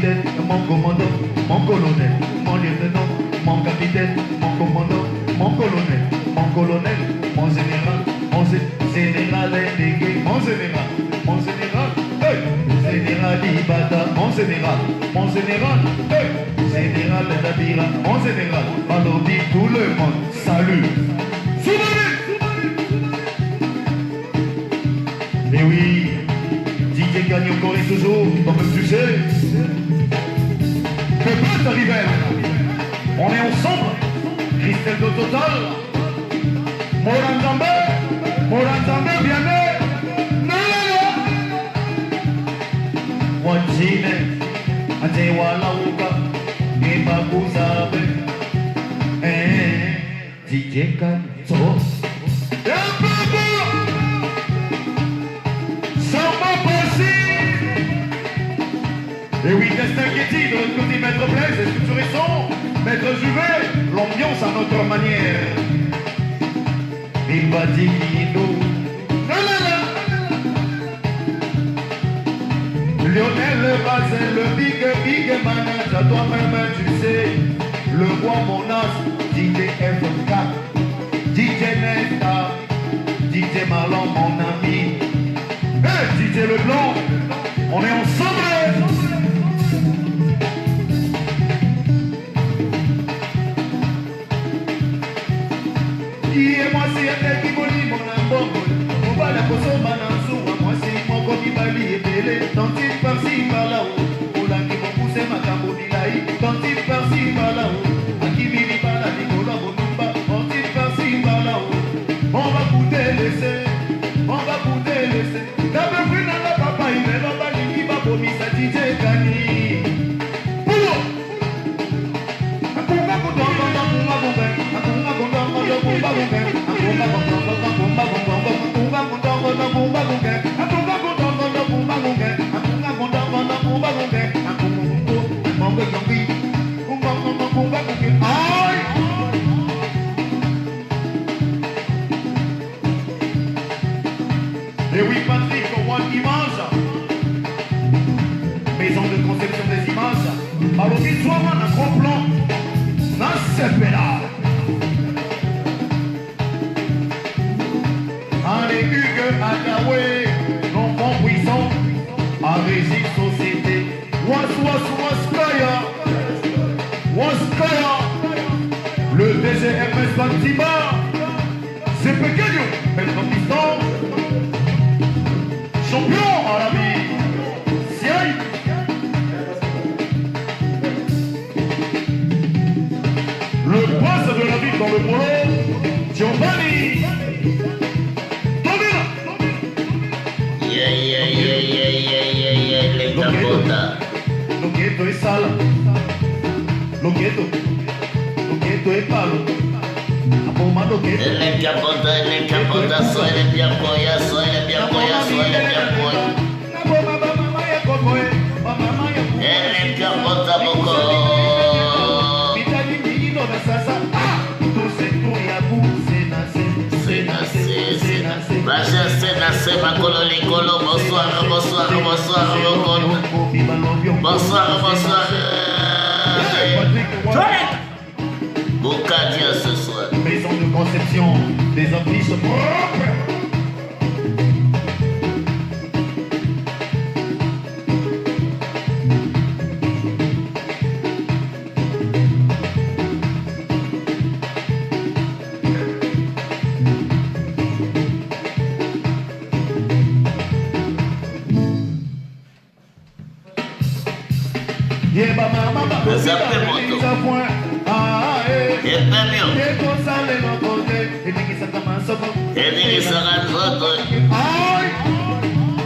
capitaine, mon commandant, mon colonel, mon lieutenant, mon capitaine, mon commandant, mon colonel, mon général, général délégué, mon général, hey, général Ibata, mon général, hey, général Dabira, mon général, alors dit tout le monde, salut. Et oui, DJ gagne encore et toujours, comme tu sais. Que peut arriver? On est ensemble, Christelle de Total, Moranzambe, bien Wajine, Atewa Lauka, Ebakuzabe, DJ Kanzo. Et oui, Destin Getty, de l'autre côté, Maître Blaise, et tout son, Maître Juvet, l'ambiance à notre manière. Il va dire nous. Lionel Bazin, le big manager, toi-même tu sais, le roi mon as, DJ FK, DJ Nesta, DJ Marlon mon ami, DJ Leblanc, on est ensemble. Et moi c'est un qui moli mon amour, on va la poser mananzou, moi c'est mon comi bali et belé, tanti par-ci par-là-haut, pour la qui m'a poussé ma cambobilaï, tanti par-ci par-là-haut, à qui mini par la Nicolas Bonumba, tanti par-ci par-là-haut, on va goûter l'essai, d'abord pris dans la papa, il est là-bas, il va pour sa DJ Kani. Et oui, Patrick, au moins dimanche, maison de conception des images, alors qu'il soit un gros plan, dans ce pédale. Allez, Hugues, Akawé, l'enfant puissant, à Régis Société, Waskaya, le DGMS Bantiba, c'est pequeño, mais ton piston, champion à la vie, Siaï. Le prince de la ville dans le polo, Giovanni. Lo quieto es sala, lo quieto es palo. El encapota, soy el piapoya, El encapota boco. Vaya se ma colo, bonsoir, Boucadia ce soir. Maison de conception des affiches propres.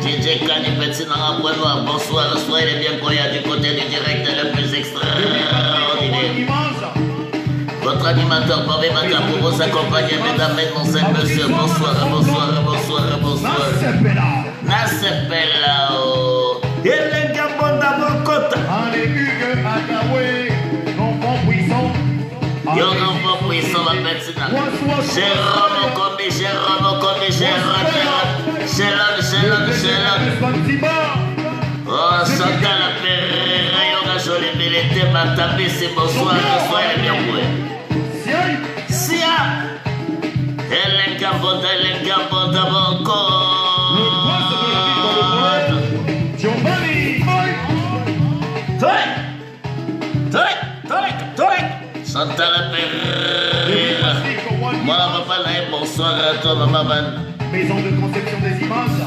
DJ Kani Petit Nara Poilois, bonsoir, soyez les bien du côté du direct le plus extraordinaire. Votre animateur Bobé Maka pour vous accompagner, mesdames, mesdemoiselles, messieurs, bonsoir. Nasepela, oh. El Gabonda Bokota. Yo l'enfant puissant, ma Petit Nara. Jérôme Combi, Shelon. Oh, Santa la Pereira, Belete Matabé, c'est bonsoir, bonsoir et bien joué. Sia Elenkabota Banco. Giovanni, Torek Santana Pereira. Voilà papa naïf, bonsoir à toi maman. maison de conception des images.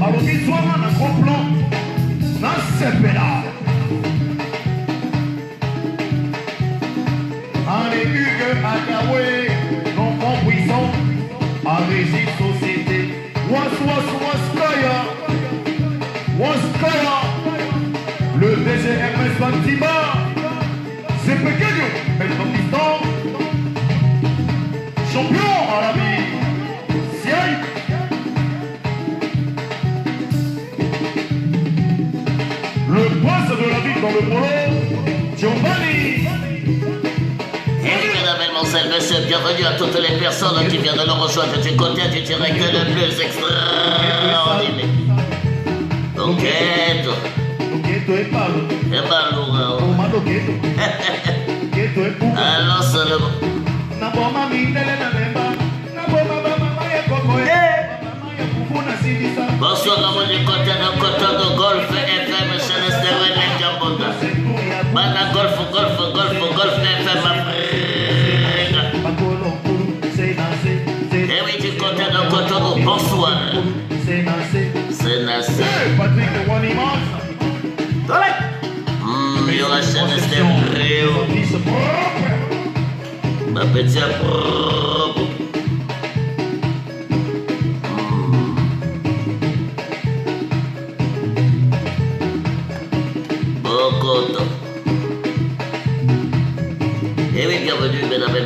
Alors qu'il soit un gros plan. Dans ce là. Allez, Hugues Akawé, l'enfant puissant, à Régis Société. Waskaya. Le DGRS Fatima. C'est pequeño, mais ton piston. Champion à la vie. Siaï. Le prince de la ville dans le polo, Giovanni. Et mesdames, monsieur, bienvenue à toutes les personnes qui viennent de nous rejoindre du côté du direct le plus extraordinaire. Loqueto. Loqueto é Paulo. É maluco. Uma Loqueto. Loqueto é Puga. Alô, Salomão. Na bomba mindele na lemba. Na bomba mama é coco. Mama é Pugu na Sindisa. Bonsoir à mon côté de Golf FM, Céleste René Diabonda. Mana Golf FM Afrique. Et oui, du côté de Cotonou, bonsoir. C'est Nassé. Patrick de Wanimans. Il y aura Céleste Rio. Ma petite propre. Bocoto. Et oui, bienvenue, mesdames et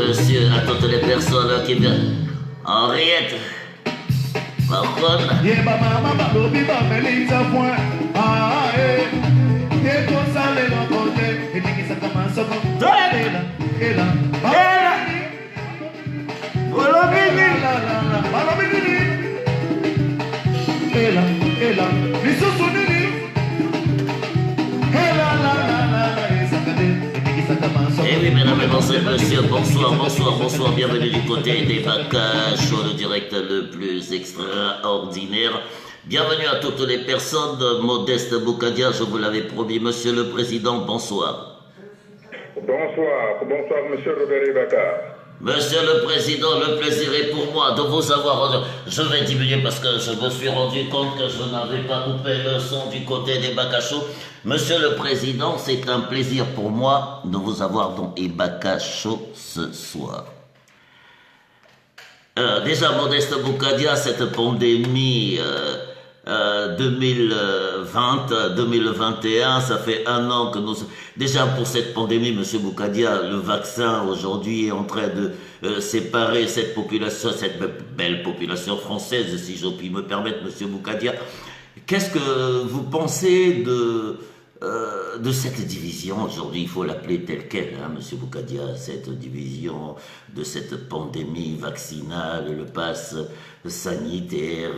messieurs, à toutes les personnes qui viennent. Henriette. Marron. Yeba mama lobi ba melisa point. Ah eh. Yeto sale no kote. Etikisa kama soko. Ela. Ela. Olobini. Olobini. Ela. Lisusu nini? Ela la. Esakade. Etikisa kama soko. Eh oui, mesdames et messieurs, bonsoir, bienvenue du côté des Bakash, le direct le plus extraordinaire. Bienvenue à toutes les personnes, Modeste Boukadia, je vous l'avais promis, monsieur le président, bonsoir. Bonsoir, monsieur Robert Ibaka. Monsieur le président, le plaisir est pour moi de vous avoir. Je vais diminuer parce que je me suis rendu compte que je n'avais pas coupé le son du côté des Bakachos. Monsieur le président, c'est un plaisir pour moi de vous avoir dans Ibaka Show ce soir. Déjà, Modeste Boukadia, cette pandémie 2020-2021, ça fait un an que nous... Déjà pour cette pandémie, Monsieur Boukadia, le vaccin aujourd'hui est en train de séparer cette population, cette belle population française, si je puis me permettre, Monsieur Boukadia. Qu'est-ce que vous pensez de cette division aujourd'hui, il faut l'appeler telle qu'elle, hein, Monsieur Boukadia, cette division de cette pandémie vaccinale, le pass sanitaire,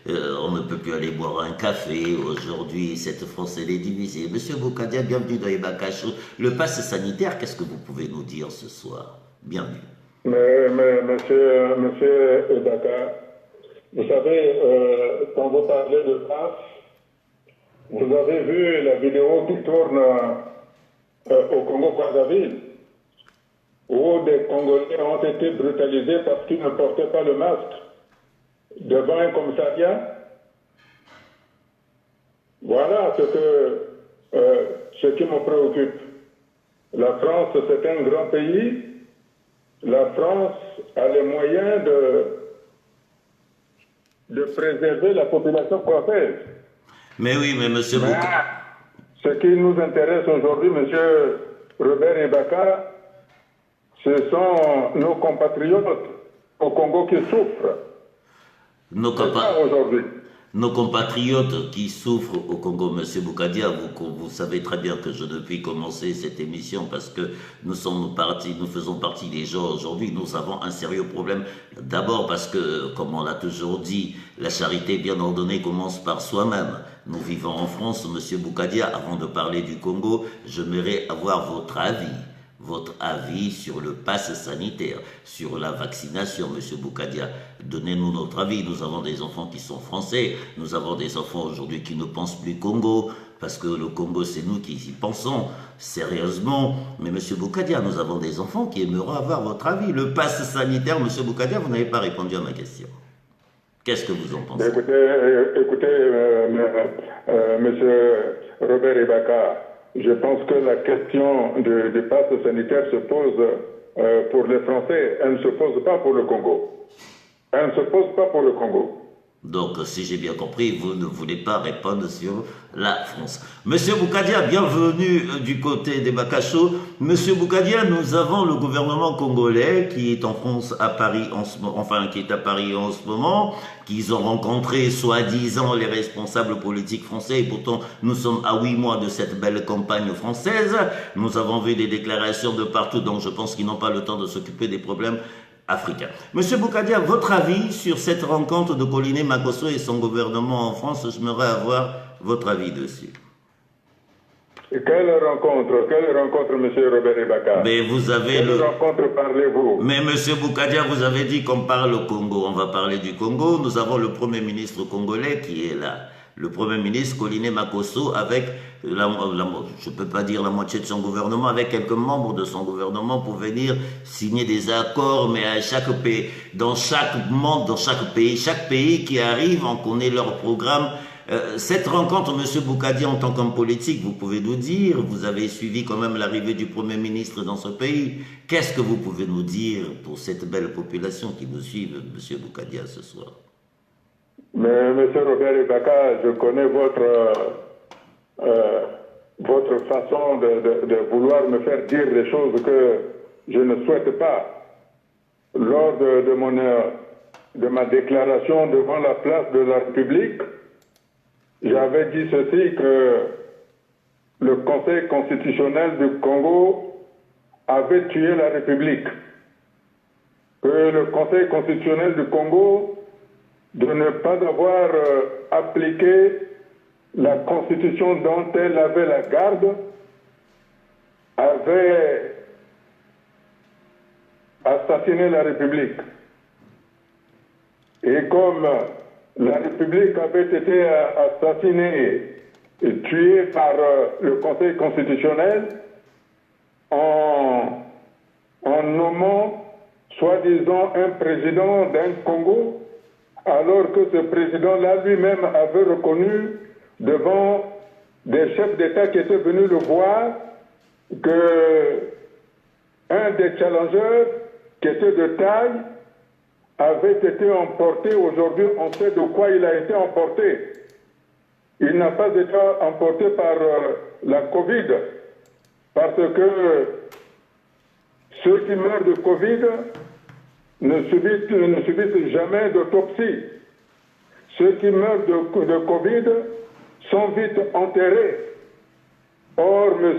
on ne peut plus aller boire un café aujourd'hui, cette France elle est divisée. Monsieur Boukadia, bienvenue dans Ibaka Show. Le pass sanitaire, qu'est-ce que vous pouvez nous dire ce soir? Bienvenue. Mais monsieur Ibaka, vous savez, quand vous parlez de pass, vous avez vu la vidéo qui tourne au Congo-Brazzaville, où des Congolais ont été brutalisés parce qu'ils ne portaient pas le masque devant un commissariat. Voilà ce qui me préoccupe. La France, c'est un grand pays. La France a les moyens de préserver la population française. Mais oui, mais monsieur Boukadia... Ce qui nous intéresse aujourd'hui, monsieur Robert Ibaka, ce sont nos compatriotes au Congo qui souffrent. Nos compatriotes qui souffrent au Congo, monsieur Boukadia, vous savez très bien que je depuis commencer cette émission parce que nous faisons partie des gens aujourd'hui, nous avons un sérieux problème. D'abord parce que, comme on l'a toujours dit, la charité bien ordonnée commence par soi-même. Nous vivons en France, Monsieur Boukadia. Avant de parler du Congo, j'aimerais avoir votre avis sur le pass sanitaire, sur la vaccination, Monsieur Boukadia. Donnez-nous notre avis. Nous avons des enfants qui sont français, nous avons des enfants aujourd'hui qui ne pensent plus Congo, parce que le Congo, c'est nous qui y pensons sérieusement. Mais Monsieur Boukadia, nous avons des enfants qui aimeraient avoir votre avis. Le pass sanitaire, Monsieur Boukadia, vous n'avez pas répondu à ma question. Qu'est-ce que vous en pensez? Écoutez, Monsieur Robert Ibaka, je pense que la question du pass sanitaire se pose pour les Français. Elle ne se pose pas pour le Congo. Elle ne se pose pas pour le Congo. Donc, si j'ai bien compris, vous ne voulez pas répondre sur la France. Monsieur Boukadia, bienvenue du côté des Bakacho. Monsieur Boukadia, nous avons le gouvernement congolais qui est en France, à Paris en ce moment, qui est à Paris en ce moment, qu'ils ont rencontré soi-disant les responsables politiques français, et pourtant nous sommes à 8 mois de cette belle campagne française. Nous avons vu des déclarations de partout, donc je pense qu'ils n'ont pas le temps de s'occuper des problèmes africain. Monsieur Boukadia, votre avis sur cette rencontre de Koliné Makosso et son gouvernement en France? J'aimerais avoir votre avis dessus. Quelle rencontre, Monsieur Robert Ibaka? Mais vous avez Quelle rencontre parlez-vous? Mais Monsieur Boukadia, vous avez dit qu'on parle au Congo. On va parler du Congo. Nous avons le Premier ministre congolais qui est là. Le Premier ministre Koliné Makosso avec, je ne peux pas dire la moitié de son gouvernement, avec quelques membres de son gouvernement pour venir signer des accords, mais à chaque pays, dans chaque pays qui arrive, on connaît leur programme. Cette rencontre, Monsieur Boukadia, en tant qu'homme politique, vous pouvez nous dire, vous avez suivi quand même l'arrivée du Premier ministre dans ce pays. Qu'est-ce que vous pouvez nous dire pour cette belle population qui nous suit, Monsieur Boukadia, ce soir? Mais Monsieur Robert Ibaka, je connais votre façon de vouloir me faire dire des choses que je ne souhaite pas. Lors de ma déclaration devant la place de la République, j'avais dit ceci, que le Conseil constitutionnel du Congo avait tué la République, que le Conseil constitutionnel du Congo, de ne pas avoir appliqué la Constitution dont elle avait la garde, avait assassiné la République. Et comme la République avait été assassinée et tuée par le Conseil constitutionnel en nommant soi-disant un président d'un Congo, alors que ce président-là lui-même avait reconnu devant des chefs d'État qui étaient venus le voir que un des challengers qui était de taille avait été emporté. Aujourd'hui, on sait de quoi il a été emporté. Il n'a pas été emporté par la Covid, parce que ceux qui meurent de Covid ne subissent jamais d'autopsie. Ceux qui meurent de Covid sont vite enterrés. Or, M.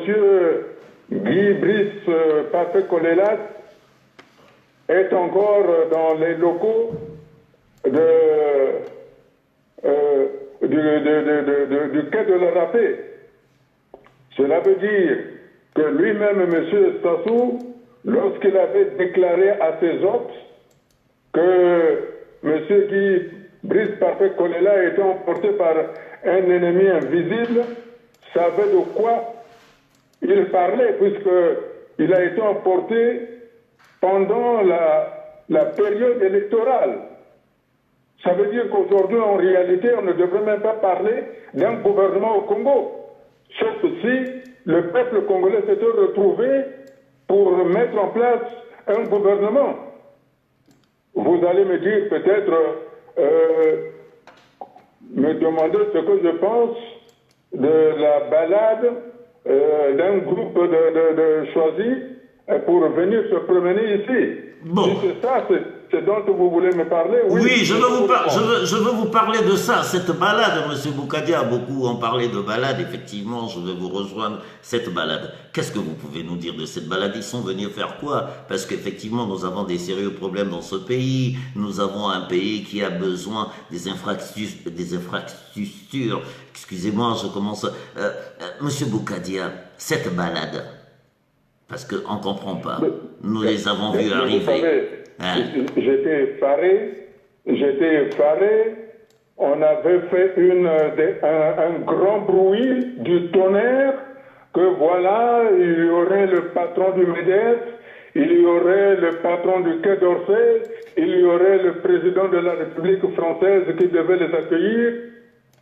Guy Brice Parfait Kolelas est encore dans les locaux du quai de la Rapée. Cela veut dire que lui-même, M. Sassou, lorsqu'il avait déclaré à ses hôtes que M. Guy Brice Parfait Kolela était emporté par un ennemi invisible, savait de quoi il parlait, puisqu'il a été emporté pendant la période électorale. Ça veut dire qu'aujourd'hui, en réalité, on ne devrait même pas parler d'un gouvernement au Congo. Sauf si le peuple congolais s'était retrouvé pour mettre en place un gouvernement. Vous allez me dire peut-être, me demander ce que je pense de la balade d'un groupe de choisis pour venir se promener ici. Bon. ce dont vous voulez me parler. Oui, je veux vous parler de ça, cette balade, M. Boukadia. Beaucoup ont parlé de balade, effectivement, je veux vous rejoindre, cette balade. Qu'est-ce que vous pouvez nous dire de cette balade? Ils sont venus faire quoi? Parce qu'effectivement, nous avons des sérieux problèmes dans ce pays. Nous avons un pays qui a besoin des infrastructures. Excusez-moi, je commence... Monsieur Boukadia, cette balade, parce qu'on ne comprend pas. Nous les avons vus arriver. Vous savez, j'étais effaré. On avait fait un grand bruit du tonnerre que voilà, il y aurait le patron du MEDEF, il y aurait le patron du Quai d'Orsay, il y aurait le président de la République française qui devait les accueillir.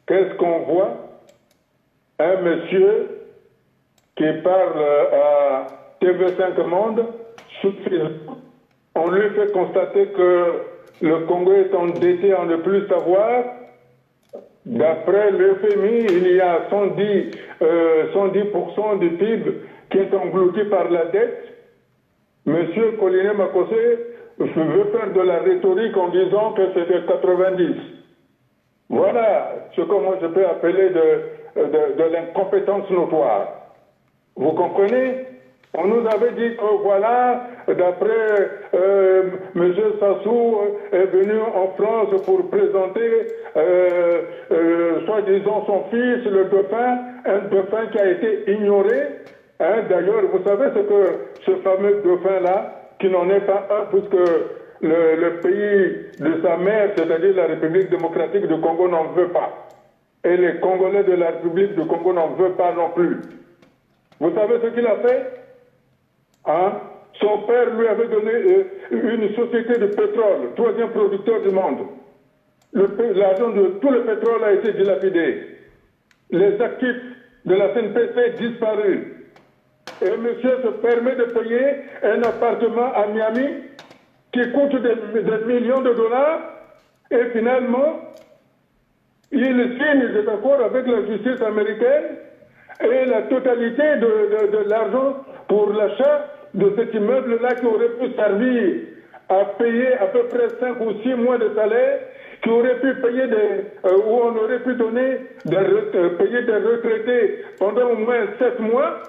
Qu'est-ce qu'on voit? Un monsieur qui parle à TV5 Monde, on lui fait constater que le Congo est endetté à ne plus savoir. D'après le FMI, il y a 110% du PIB qui est englouti par la dette. Monsieur Collinet Makosé veut faire de la rhétorique en disant que c'était 90. Voilà ce que moi je peux appeler de l'incompétence notoire. Vous comprenez? On nous avait dit que voilà, d'après M. Sassou est venu en France pour présenter soi-disant son fils, le dauphin, un dauphin qui a été ignoré. Hein, d'ailleurs, vous savez ce que ce fameux dauphin-là, qui n'en est pas un, puisque le pays de sa mère, c'est-à-dire la République démocratique du Congo, n'en veut pas. Et les Congolais de la République du Congo n'en veulent pas non plus. Vous savez ce qu'il a fait? Hein? Son père lui avait donné une société de pétrole, troisième producteur du monde. L'argent de tout le pétrole a été dilapidé. Les actifs de la CNPC disparus. Et monsieur se permet de payer un appartement à Miami qui coûte des millions de dollars. Et finalement, il signe des accords avec la justice américaine et la totalité de l'argent pour l'achat de cet immeuble-là qui aurait pu servir à payer à peu près 5 ou 6 mois de salaire, qui aurait pu payer où on aurait pu donner payer des retraités pendant au moins 7 mois.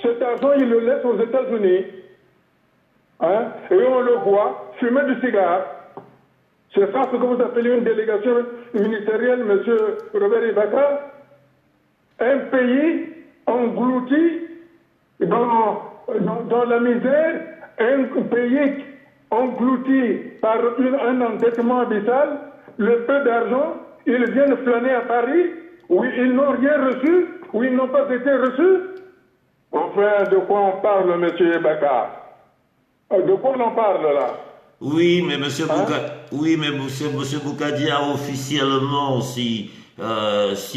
Cet argent, il le laisse aux États-Unis. Hein? Et on le voit fumer du cigare. C'est ça ce que vous appelez une délégation ministérielle, M. Robert Ibaka. Un pays englouti dans la misère, un pays englouti par un endettement abyssal, le peu d'argent, ils viennent flâner à Paris, où ils n'ont rien reçu, où ils n'ont pas été reçus. Enfin, de quoi on parle, M. Ibaka? De quoi on en parle là? Oui, mais monsieur Boukadia, officiellement, s'il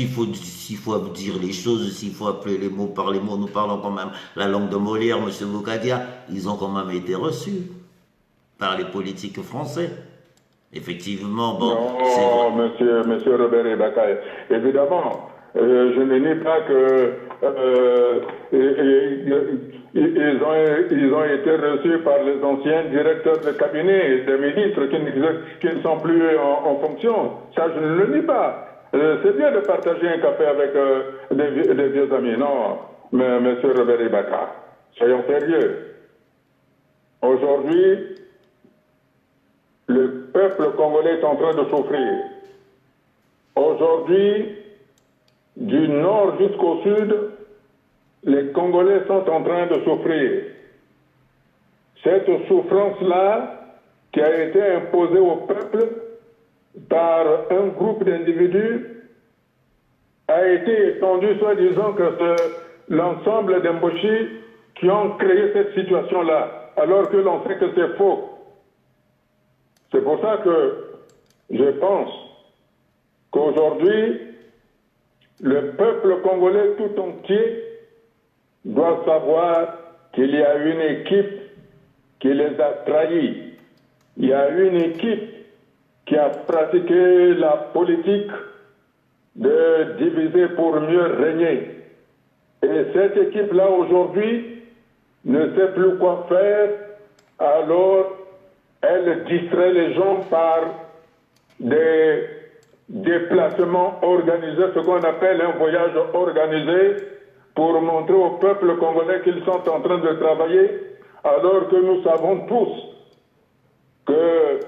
faut dire les choses, s'il faut appeler les mots par les mots, nous parlons quand même la langue de Molière, monsieur Boukadia, ils ont quand même été reçus par les politiques français. Effectivement, bon... Non, monsieur Robert Ibaka, évidemment, je ne nie pas que ils ont été reçus par les anciens directeurs de cabinet, des ministres qui ne sont plus en fonction. Ça, je ne le nie pas. C'est bien de partager un café avec des vieux amis. Non, mais monsieur Robert Ibaka, soyons sérieux. Aujourd'hui, le peuple congolais est en train de souffrir. Aujourd'hui, du nord jusqu'au sud, les Congolais sont en train de souffrir. Cette souffrance-là, qui a été imposée au peuple par un groupe d'individus, a été étendue, soi-disant que c'est l'ensemble d'Emboshi qui ont créé cette situation-là, alors que l'on sait que c'est faux. C'est pour ça que je pense qu'aujourd'hui, le peuple congolais tout entier doit savoir qu'il y a une équipe qui les a trahis. Il y a une équipe qui a pratiqué la politique de diviser pour mieux régner. Et cette équipe-là, aujourd'hui, ne sait plus quoi faire, alors elle distrait les gens par des déplacements organisés, ce qu'on appelle un voyage organisé, pour montrer au peuple congolais qu'ils sont en train de travailler, alors que nous savons tous que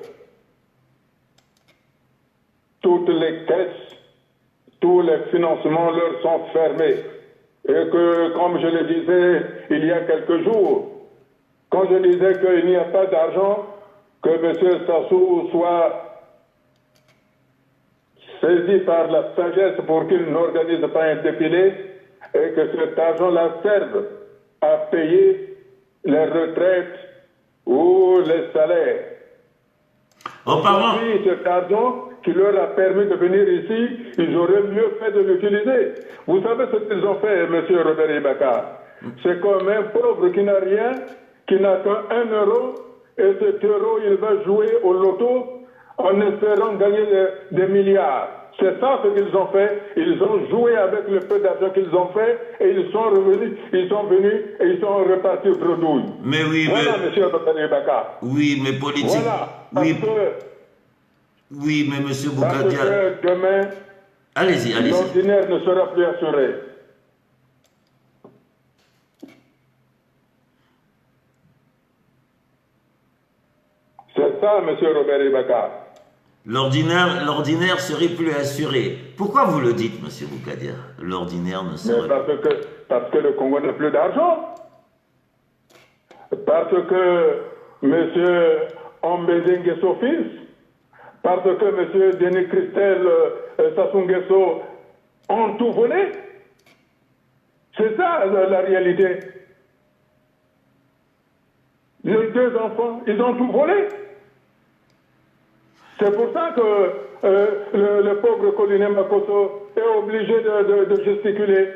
toutes les caisses, tous les financements leur sont fermés. Et que, comme je le disais il y a quelques jours, quand je disais qu'il n'y a pas d'argent, que M. Sassou soit saisi par la sagesse pour qu'il n'organise pas un défilé et que cet argent-là serve à payer les retraites ou les salaires. Aujourd'hui, cet argent qui leur a permis de venir ici, ils auraient mieux fait de l'utiliser. Vous savez ce qu'ils ont fait, M. Robert Ibaka? C'est comme un pauvre qui n'a rien, qui n'a qu'un euro, et cet euro, il va jouer au loto en espérant gagner des milliards. C'est ça ce qu'ils ont fait. Ils ont joué avec le peu d'argent qu'ils ont fait et ils sont revenus, ils sont venus et ils sont repartis bredouille. Mais oui, voilà, M. Bakary Baka. Oui, mais politique. Voilà, parce oui, mais M. Bougadia. Parce que demain, allez-y. L'ordinaire ne sera plus assuré. C'est ça, M. Robert Ibaka. L'ordinaire serait plus assuré. Pourquoi vous le dites, M. Bougadia? L'ordinaire ne serait plus... Parce que le Congo n'a plus d'argent. Parce que M. Ombede Nguesso fils, parce que M. Denis Christel Sassou Nguesso ont tout volé. C'est ça la réalité. Les deux enfants, ils ont tout volé. C'est pour ça que le pauvre colonel Makosso est obligé de gesticuler.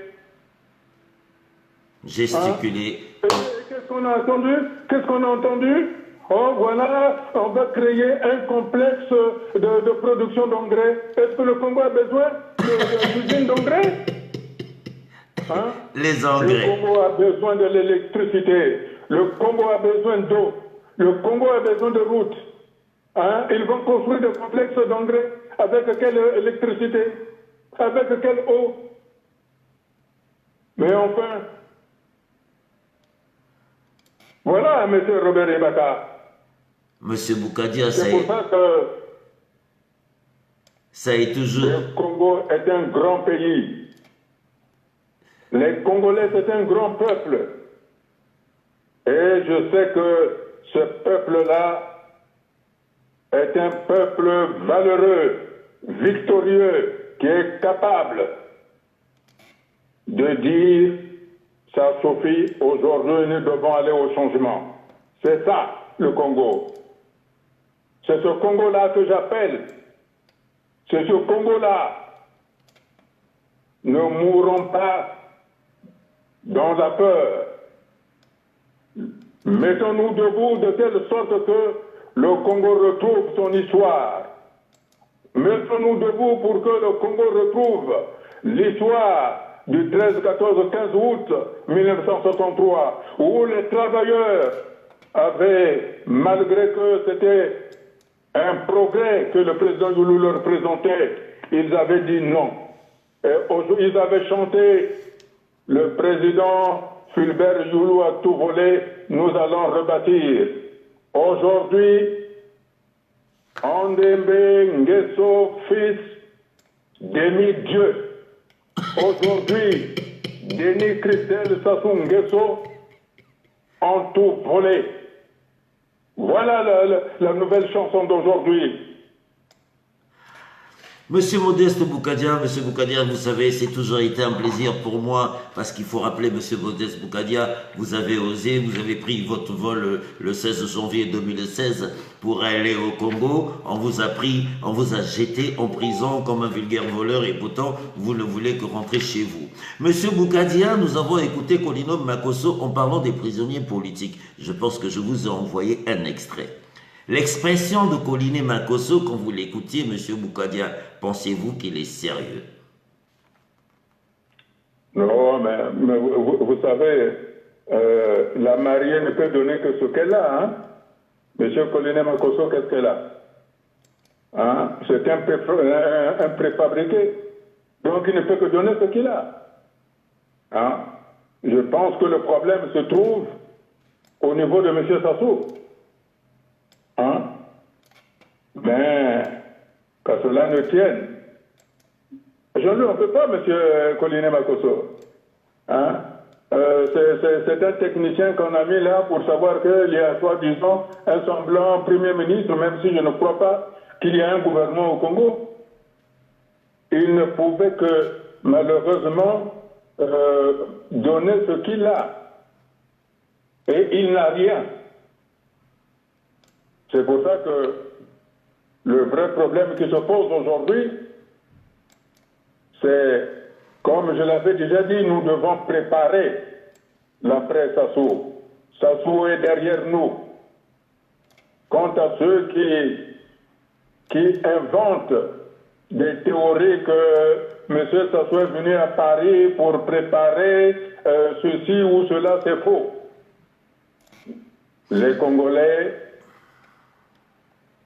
Gesticuler. Hein? Qu'est-ce qu'on a entendu? Qu'est-ce qu'on a entendu? Oh, voilà, on va créer un complexe de production d'engrais. Est-ce que le Congo a besoin d'usines d'engrais? Hein? Les engrais. Le Congo a besoin de l'électricité. Le Congo a besoin d'eau. Le Congo a besoin de routes. Hein? Ils vont construire des complexes d'engrais. Avec quelle électricité? Avec quelle eau? Mais enfin, voilà, M. Robert Ibaka. M. Bougadia, c'est pour ça que ça est toujours... Le Congo est un grand pays. Les Congolais, c'est un grand peuple. Et je sais que ce peuple-là est un peuple valeureux, victorieux, qui est capable de dire « ça suffit, aujourd'hui nous devons aller au changement ». C'est ça, le Congo. C'est ce Congo-là que j'appelle. C'est ce Congo-là. Ne mourrons pas dans la peur. Mettons-nous debout de telle sorte que le Congo retrouve son histoire. Mettons-nous debout pour que le Congo retrouve l'histoire du 13, 14, 15 août 1963, où les travailleurs avaient, malgré que c'était un progrès que le président Youlou leur présentait, ils avaient dit non. Et ils avaient chanté « Le président Fulbert Youlou a tout volé, nous allons rebâtir ». Aujourd'hui, Andembe Nguesso, fils, demi-dieu. Aujourd'hui, Denis Christel Sassou Nguesso ont tout volé. Voilà la nouvelle chanson d'aujourd'hui. Monsieur Modeste Bougadia, vous savez, c'est toujours été un plaisir pour moi, parce qu'il faut rappeler, Monsieur Modeste Bougadia, vous avez osé, vous avez pris votre vol le 16 janvier 2016 pour aller au Congo, on vous a pris, on vous a jeté en prison comme un vulgaire voleur et pourtant, vous ne voulez que rentrer chez vous. Monsieur Bougadia, nous avons écouté Colino Makosso en parlant des prisonniers politiques. Je pense que je vous ai envoyé un extrait. L'expression de Colline Makosso, quand vous l'écoutiez, M. Bougadia, pensez-vous qu'il est sérieux? Non, mais vous savez, la mariée ne peut donner que ce qu'elle a. Hein? Monsieur Colonel Makosso, qu'est-ce qu'elle a? Hein? C'est un préfabriqué. Donc il ne peut que donner ce qu'il a. Hein? Je pense que le problème se trouve au niveau de M. Sassou. Hein? Mais qu'à cela ne tienne. Je ne lui en veux pas, M. Colonel Makosso. Hein? C'est un technicien qu'on a mis là pour savoir qu'il y a, soi-disant, un semblant Premier ministre, même si je ne crois pas qu'il y a un gouvernement au Congo. Il ne pouvait que, malheureusement, donner ce qu'il a. Et il n'a rien. C'est pour ça que le vrai problème qui se pose aujourd'hui, c'est, comme je l'avais déjà dit, nous devons préparer l'après Sassou. Sassou est derrière nous. Quant à ceux qui inventent des théories que M. Sassou est venu à Paris pour préparer ceci ou cela, c'est faux. Les Congolais,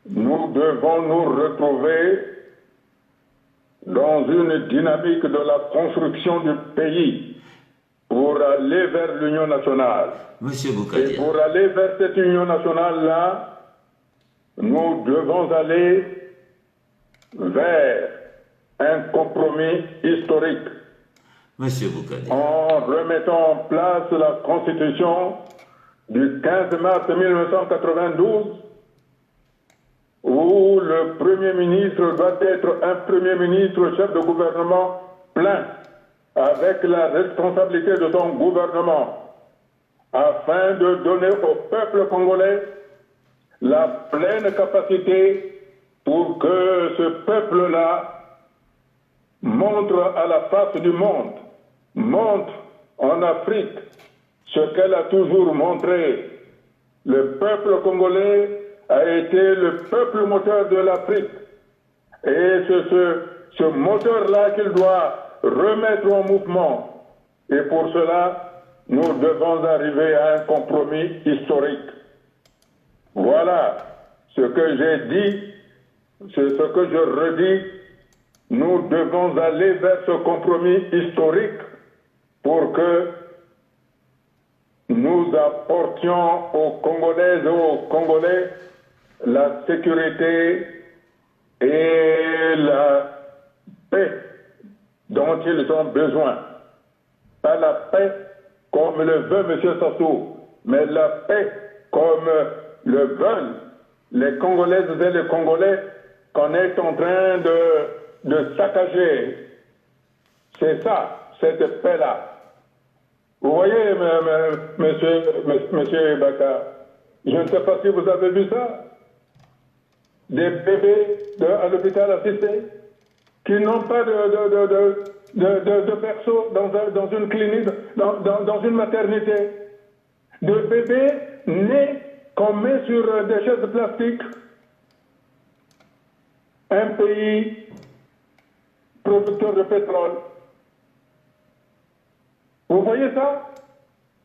nous devons nous retrouver dans une dynamique de la construction du pays pour aller vers l'union nationale. Monsieur Boukadia. Et pour aller vers cette union nationale-là, nous devons aller vers un compromis historique. Monsieur Boukadia. En remettant en place la Constitution du 15 mars 1992, où le Premier ministre doit être un Premier ministre chef de gouvernement plein, avec la responsabilité de son gouvernement, afin de donner au peuple congolais la pleine capacité pour que ce peuple-là montre à la face du monde, montre en Afrique ce qu'elle a toujours montré. Le peuple congolais a été le peuple moteur de l'Afrique. Et c'est ce moteur-là qu'il doit remettre en mouvement. Et pour cela, nous devons arriver à un compromis historique. Voilà ce que j'ai dit, c'est ce que je redis. Nous devons aller vers ce compromis historique pour que nous apportions aux Congolaises et aux Congolais la sécurité et la paix dont ils ont besoin. Pas la paix comme le veut M. Sassou, mais la paix comme le veulent les Congolaises et les Congolais qu'on est en train de saccager. C'est ça, cette paix-là. Vous voyez, monsieur Baka, je ne sais pas si vous avez vu ça. Des bébés à l'hôpital assisté qui n'ont pas de berceau dans une clinique, dans une maternité. Des bébés nés qu'on met sur des chaises plastiques. Un pays producteur de pétrole. Vous voyez ça?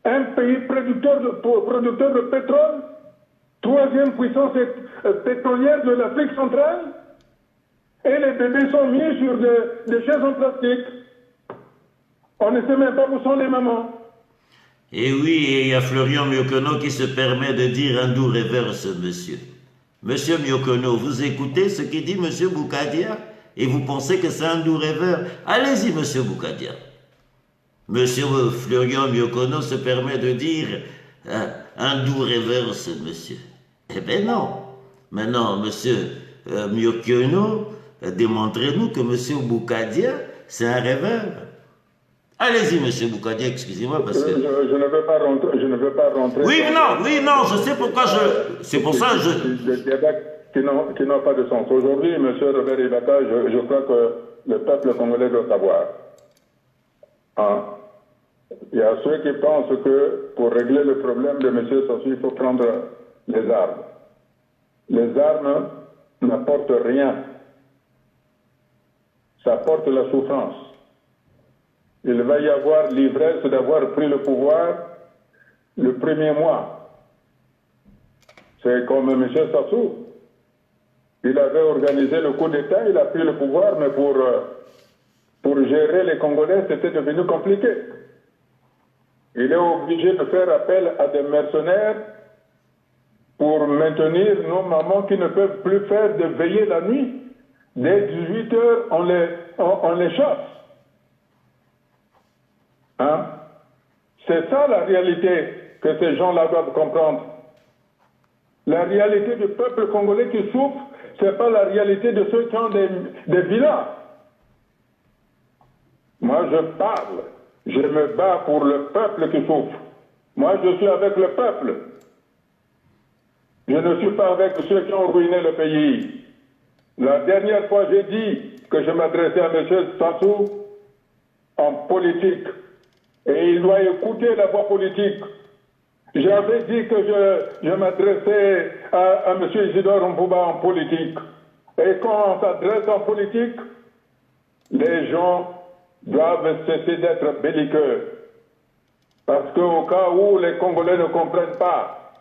Un pays producteur de pétrole, troisième puissance pétrolière de l'Afrique centrale, et les bébés sont mis sur des chaises en plastique. On ne sait même pas où sont les mamans. Et oui, et il y a Florian Miokono qui se permet de dire un doux reverse, monsieur. Monsieur Miokono, vous écoutez ce qu'il dit monsieur Boukadia et vous pensez que c'est un doux rêveur? Allez-y, monsieur Boukadia. Monsieur Florian Miokono se permet de dire un doux reverse, monsieur. Eh bien non. Maintenant, monsieur Miokono, démontrez-nous que monsieur Boukadia, c'est un rêveur. Allez-y, monsieur Boukadia, excusez-moi parce que... Je ne veux pas rentrer... Oui, non, je sais pourquoi je... C'est pour ça que je... Des débats qui n'ont pas de sens. Aujourd'hui, monsieur Robert Ibaka, je crois que le peuple congolais doit savoir. Hein? Il y a ceux qui pensent que pour régler le problème de M. Sassou, il faut prendre les armes. Les armes n'apportent rien. Ça apporte la souffrance. Il va y avoir l'ivresse d'avoir pris le pouvoir le premier mois. C'est comme M. Sassou. Il avait organisé le coup d'État, il a pris le pouvoir, mais pour gérer les Congolais, c'était devenu compliqué. Il est obligé de faire appel à des mercenaires pour maintenir nos mamans qui ne peuvent plus faire de veiller la nuit. Dès 18 heures, on les chasse. Hein? C'est ça la réalité que ces gens-là doivent comprendre. La réalité du peuple congolais qui souffre, ce n'est pas la réalité de ceux qui ont des villas. Moi, je parle. Je me bats pour le peuple qui souffre. Moi, je suis avec le peuple. Je ne suis pas avec ceux qui ont ruiné le pays. La dernière fois, j'ai dit que je m'adressais à M. Sassou en politique. Et il doit écouter la voix politique. J'avais dit que je m'adressais à M. Isidore Mbouba en politique. Et quand on s'adresse en politique, les gens doivent cesser d'être belliqueux. Parce qu'au cas où les Congolais ne comprennent pas,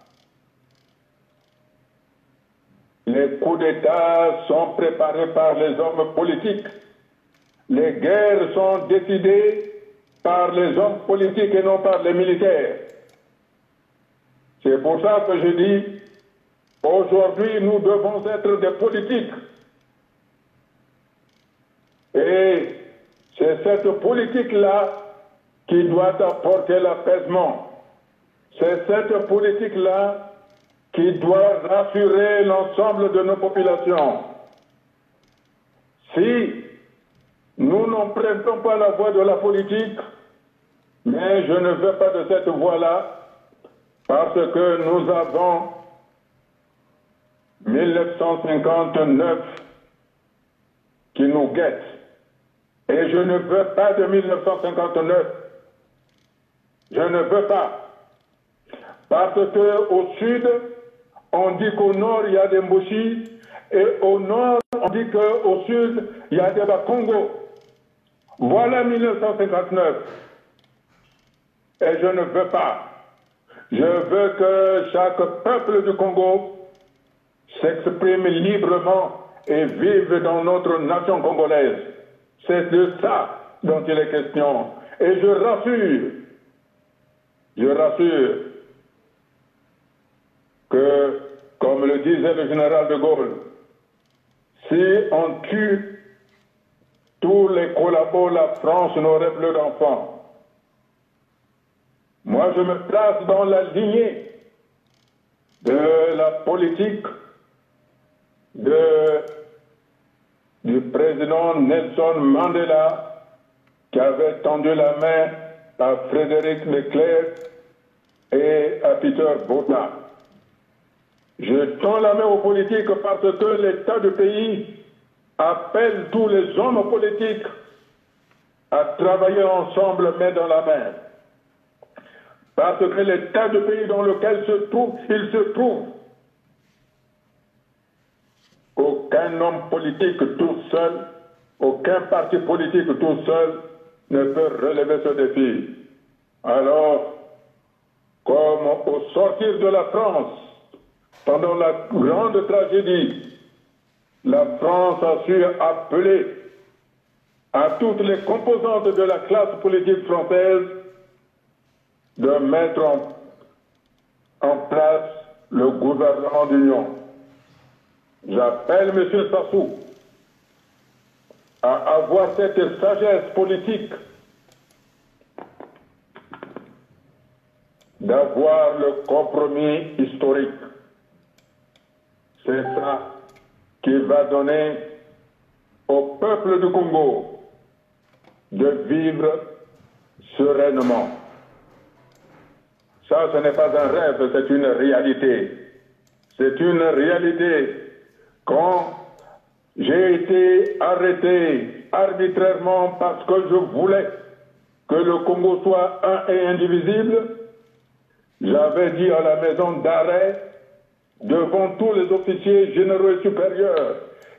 les coups d'État sont préparés par les hommes politiques. Les guerres sont décidées par les hommes politiques et non par les militaires. C'est pour ça que je dis, aujourd'hui, nous devons être des politiques. Et c'est cette politique-là qui doit apporter l'apaisement. C'est cette politique-là qui doit rassurer l'ensemble de nos populations. Si nous n'empruntons pas la voie de la politique, mais je ne veux pas de cette voie-là, parce que nous avons 1959 qui nous guette. Et je ne veux pas de 1959. Je ne veux pas. Parce qu'au sud, on dit qu'au nord, il y a des Mboshi, et au nord, on dit qu'au sud, il y a des Bakongo. Voilà 1959. Et je ne veux pas. Je veux que chaque peuple du Congo s'exprime librement et vive dans notre nation congolaise. C'est de ça dont il est question. Et je rassure que, comme le disait le général de Gaulle, si on tue tous les collabos, la France n'aurait plus d'enfants. Moi, je me place dans la lignée de la politique du président Nelson Mandela, qui avait tendu la main à Frédéric Leclerc et à Peter Botha. Je tends la main aux politiques parce que l'État du pays appelle tous les hommes politiques à travailler ensemble main dans la main. Parce que l'état du pays dans lequel il se trouve, aucun homme politique tout seul, aucun parti politique tout seul ne peut relever ce défi. Alors, comme au sortir de la France, pendant la grande tragédie, la France a su appeler à toutes les composantes de la classe politique française de mettre en place le gouvernement d'union. J'appelle M. Sassou à avoir cette sagesse politique d'avoir le compromis historique. C'est ça qui va donner au peuple du Congo de vivre sereinement. Ça, ce n'est pas un rêve, c'est une réalité. C'est une réalité. Quand j'ai été arrêté arbitrairement parce que je voulais que le Congo soit un et indivisible, j'avais dit à la maison d'arrêt, devant tous les officiers généraux et supérieurs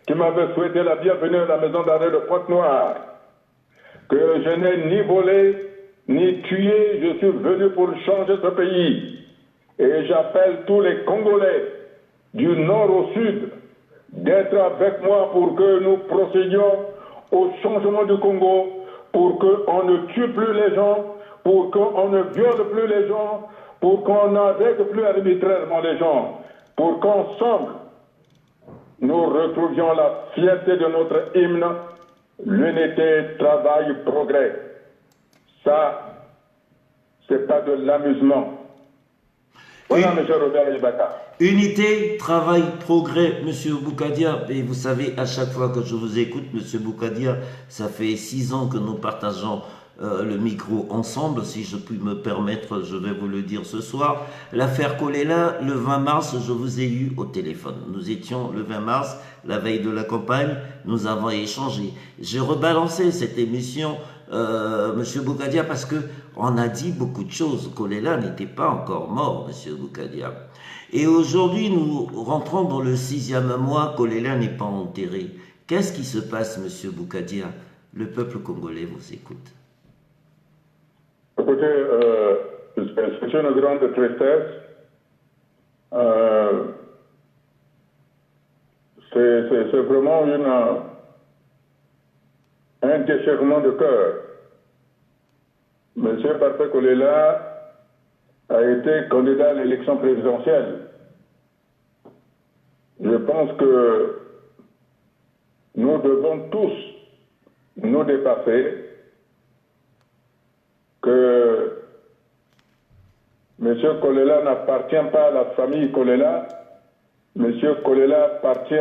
qui m'avaient souhaité la bienvenue à la maison d'arrêt de Pointe-Noire, que je n'ai ni volé, ni tué, je suis venu pour changer ce pays. Et j'appelle tous les Congolais du nord au sud, d'être avec moi pour que nous procédions au changement du Congo, pour qu'on ne tue plus les gens, pour qu'on ne viole plus les gens, pour qu'on n'arrête plus arbitrairement les gens, pour qu'ensemble, nous retrouvions la fierté de notre hymne, l'unité, travail, progrès. Ça, c'est pas de l'amusement. Voilà, M. Robert Ibaka. Unité, travail, progrès, Monsieur Boukadia. Et vous savez, à chaque fois que je vous écoute, Monsieur Boukadia, ça fait 6 ans que nous partageons le micro ensemble. Si je puis me permettre, je vais vous le dire ce soir. L'affaire Kolela, le 20 mars, je vous ai eu au téléphone. Nous étions le 20 mars, la veille de la campagne, nous avons échangé. J'ai rebalancé cette émission, Monsieur Boukadia, parce que on a dit beaucoup de choses. Kolela n'était pas encore mort, Monsieur Boukadia. Et aujourd'hui, nous rentrons dans le 6e mois, Kolela n'est pas enterré. Qu'est-ce qui se passe, Monsieur Boukadia? Le peuple congolais vous écoute. Écoutez, c'est une grande tristesse. C'est vraiment un déchirement de cœur. Monsieur Parfait Kolela a été candidat à l'élection présidentielle. Je pense que nous devons tous nous dépasser, que M. Kolela n'appartient pas à la famille Kolela. M. Kolela appartient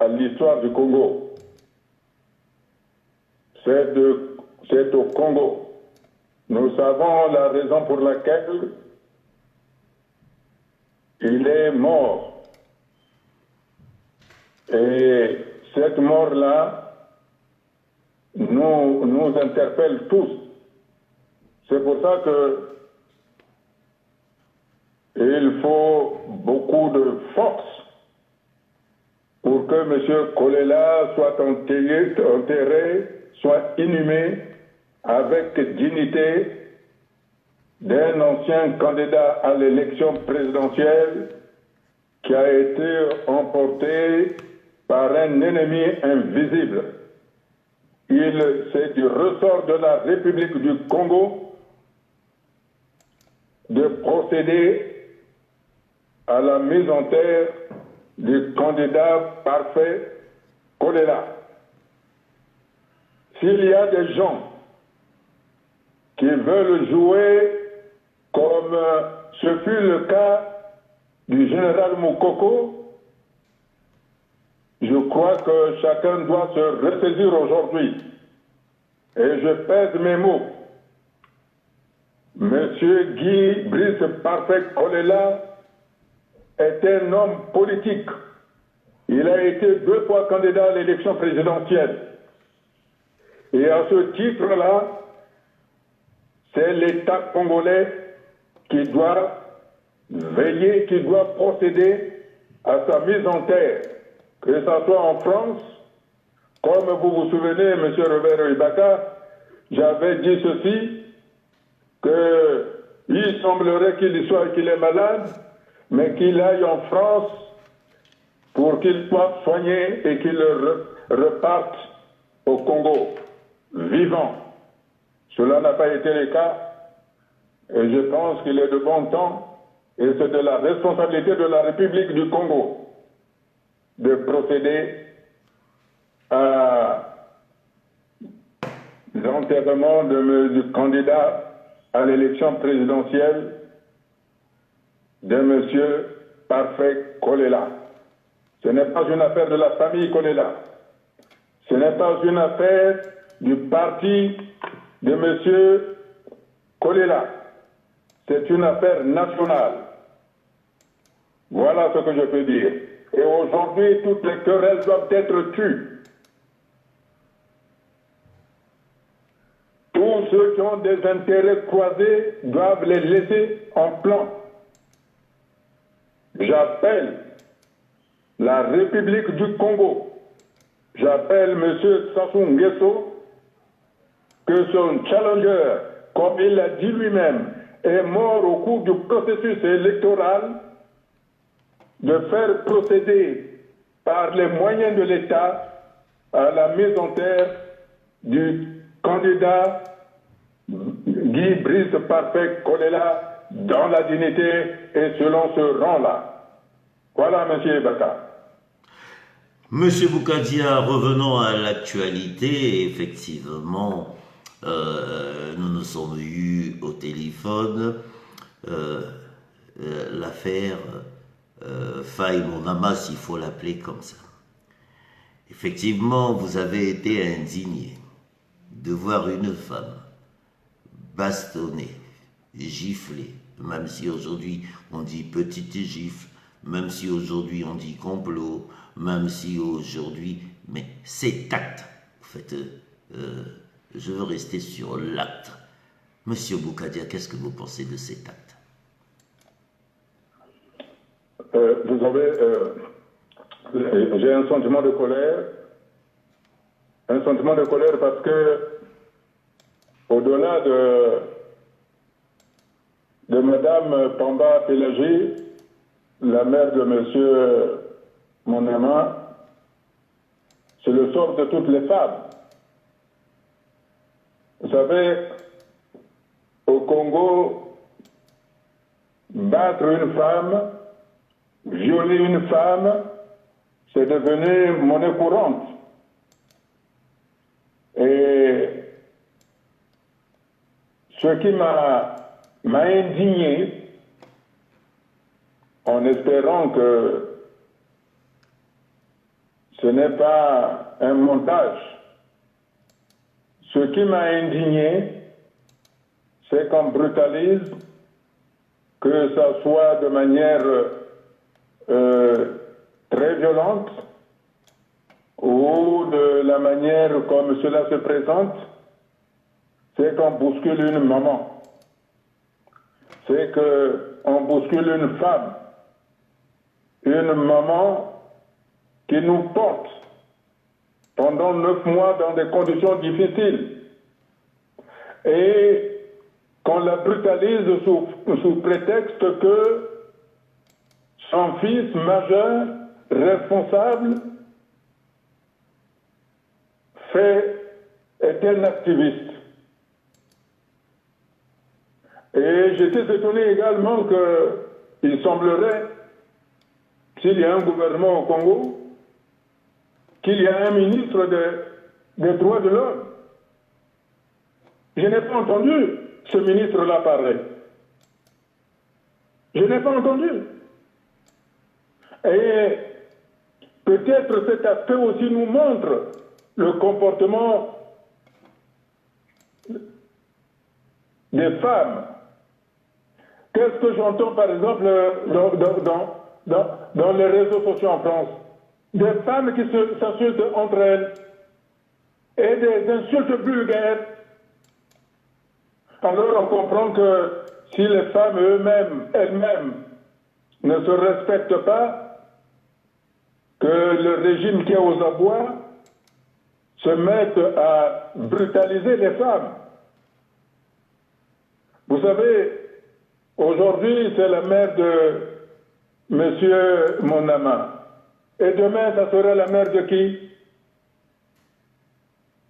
à l'histoire du Congo. C'est au Congo. Nous savons la raison pour laquelle il est mort. Et cette mort-là nous interpelle tous. C'est pour ça que il faut beaucoup de force pour que M. Kolela soit enterré, soit inhumé avec dignité d'un ancien candidat à l'élection présidentielle qui a été emporté par un ennemi invisible. C'est du ressort de la République du Congo de procéder à la mise en terre du candidat parfait Kolela. S'il y a des gens qui veulent jouer comme ce fut le cas du général Moukoko, je crois que chacun doit se ressaisir aujourd'hui. Et je pèse mes mots. Monsieur Guy Brice Parfait Kolela est un homme politique. Il a été 2 fois candidat à l'élection présidentielle. Et à ce titre-là, c'est l'État congolais qui doit veiller, qui doit procéder à sa mise en terre. Que ce soit en France, comme vous vous souvenez, M. Robert Ibaka, j'avais dit ceci, qu'il semblerait qu'il est malade, mais qu'il aille en France pour qu'il soit soigné et qu'il reparte au Congo, vivant. Cela n'a pas été le cas, et je pense qu'il est de bon temps, et c'est de la responsabilité de la République du Congo de procéder à l'enterrement du candidat à l'élection présidentielle de M. Parfait Kolela. Ce n'est pas une affaire de la famille Kolela. Ce n'est pas une affaire du parti de M. Kolela. C'est une affaire nationale. Voilà ce que je peux dire. Et aujourd'hui, toutes les querelles doivent être tues. Tous ceux qui ont des intérêts croisés doivent les laisser en plan. J'appelle la République du Congo, j'appelle M. Sassou Nguesso, que son challenger, comme il l'a dit lui-même, est mort au cours du processus électoral. de faire procéder par les moyens de l'État à la mise en terre du candidat Guy Brice Parfait Kolela dans la dignité et selon ce rang-là. Voilà, M. Baka. Monsieur Boukadia, revenons à l'actualité. Effectivement, nous nous sommes eus au téléphone. L'affaire Faye Monama, s'il faut l'appeler comme ça. Effectivement, vous avez été indigné de voir une femme bastonnée, giflée, même si aujourd'hui on dit petite gifle, même si aujourd'hui on dit complot, même si aujourd'hui, mais cet acte, en fait, je veux rester sur l'acte. Monsieur Boukadia, qu'est-ce que vous pensez de cet acte? Vous savez, j'ai un sentiment de colère parce que, au-delà de Madame Pamba Pélagie, la mère de Monsieur Monama, c'est le sort de toutes les femmes. Vous savez, au Congo, battre une femme, violer une femme, c'est devenu monnaie courante. Et ce qui m'a indigné, en espérant que ce n'est pas un montage, ce qui m'a indigné, c'est qu'on brutalise, que ça soit de manière très violente ou de la manière comme cela se présente, c'est qu'on bouscule une maman, c'est qu'on bouscule une femme, une maman qui nous porte pendant 9 mois dans des conditions difficiles et qu'on la brutalise sous prétexte que son fils majeur, responsable, est un activiste. Et j'étais étonné également qu'il semblerait, s'il y a un gouvernement au Congo, qu'il y a un ministre des droits de l'homme. Je n'ai pas entendu ce ministre-là parler. Je n'ai pas entendu. Et peut-être cet aspect aussi nous montre le comportement des femmes. Qu'est-ce que j'entends par exemple dans les réseaux sociaux en France? Des femmes qui s'insultent entre elles et des insultes vulgaires. Alors on comprend que si les femmes elles-mêmes ne se respectent pas, que le régime qui est aux abois se mette à brutaliser les femmes. Vous savez, aujourd'hui c'est la mère de Monsieur Monama. Et demain, ça sera la mère de qui?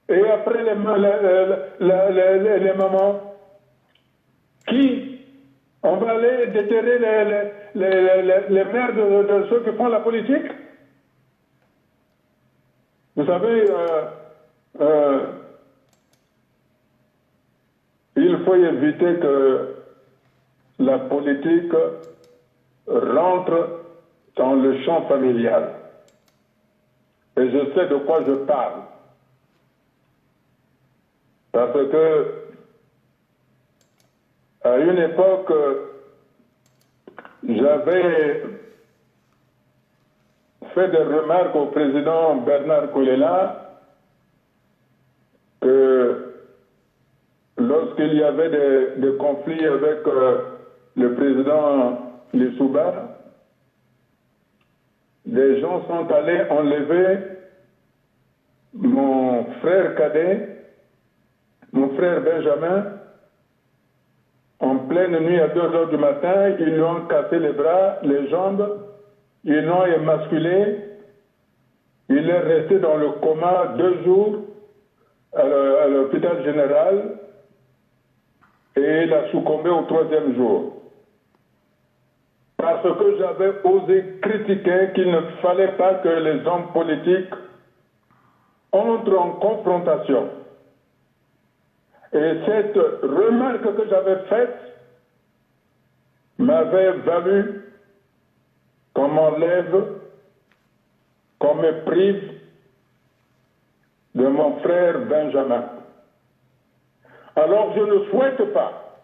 Et après les mamans, qui? On va aller déterrer les mères de ceux qui font la politique? Vous savez, il faut éviter que la politique rentre dans le champ familial. Et je sais de quoi je parle. Parce que, à une époque, j'avais fait des remarques au président Bernard Kolela que lorsqu'il y avait des conflits avec le président Lissouba, des gens sont allés enlever mon frère cadet, mon frère Benjamin, en pleine nuit à 2 heures du matin. Ils lui ont cassé les bras, les jambes, Ils l'ont émasculé. Il est resté dans le coma 2 jours à l'hôpital général et il a succombé au 3e jour. Parce que j'avais osé critiquer qu'il ne fallait pas que les hommes politiques entrent en confrontation. Et cette remarque que j'avais faite m'avait valu qu'on m'enlève, qu'on me prive de mon frère Benjamin. Alors je ne souhaite pas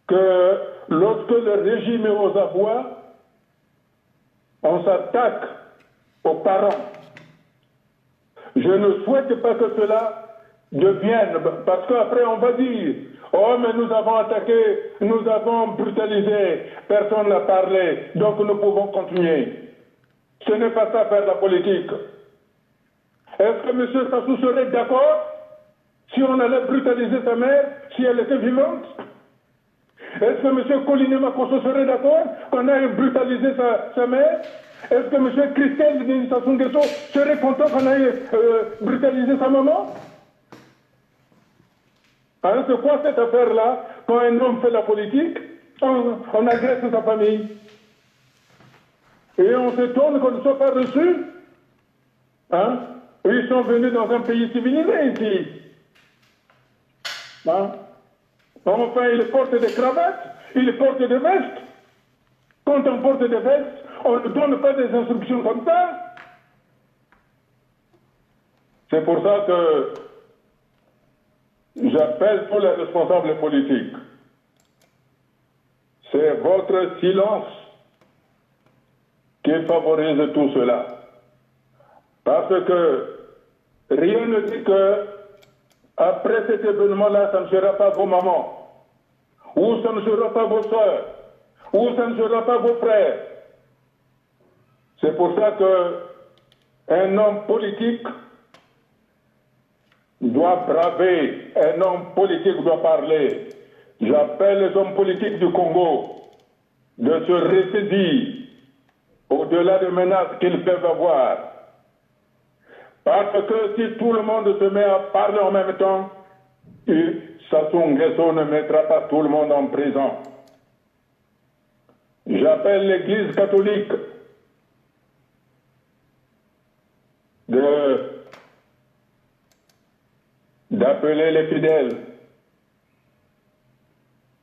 que lorsque le régime est aux abois, on s'attaque aux parents. Je ne souhaite pas que cela devienne, parce qu'après on va dire, oh mais nous avons attaqué, nous avons brutalisé, personne n'a parlé, donc nous pouvons continuer. Ce n'est pas ça faire la politique. Est-ce que M. Sassou serait d'accord si on allait brutaliser sa mère, si elle était vivante? Est-ce que M. Koliné Makosso serait d'accord qu'on aille brutaliser sa mère? Est-ce que M. Christelle de Sassou Nguesso serait content qu'on aille brutaliser sa maman? Alors c'est quoi cette affaire-là? Quand un homme fait la politique, on agresse sa famille. Et on s'étonne qu'on ne soit pas reçu. Hein? Ils sont venus dans un pays civilisé ici. Hein? Enfin, ils portent des cravates, ils portent des vestes. Quand on porte des vestes, on ne donne pas des instructions comme ça. C'est pour ça que j'appelle tous les responsables politiques. C'est votre silence qui favorise tout cela. Parce que rien ne dit que après cet événement-là, ça ne sera pas vos mamans, ou ça ne sera pas vos soeurs, ou ça ne sera pas vos frères. C'est pour ça qu'un homme politique doit braver, un homme politique doit parler. J'appelle les hommes politiques du Congo de se ressaisir au-delà des menaces qu'ils peuvent avoir. Parce que si tout le monde se met à parler en même temps, Sassou Nguesso ne mettra pas tout le monde en prison. J'appelle l'Église catholique d'appeler les fidèles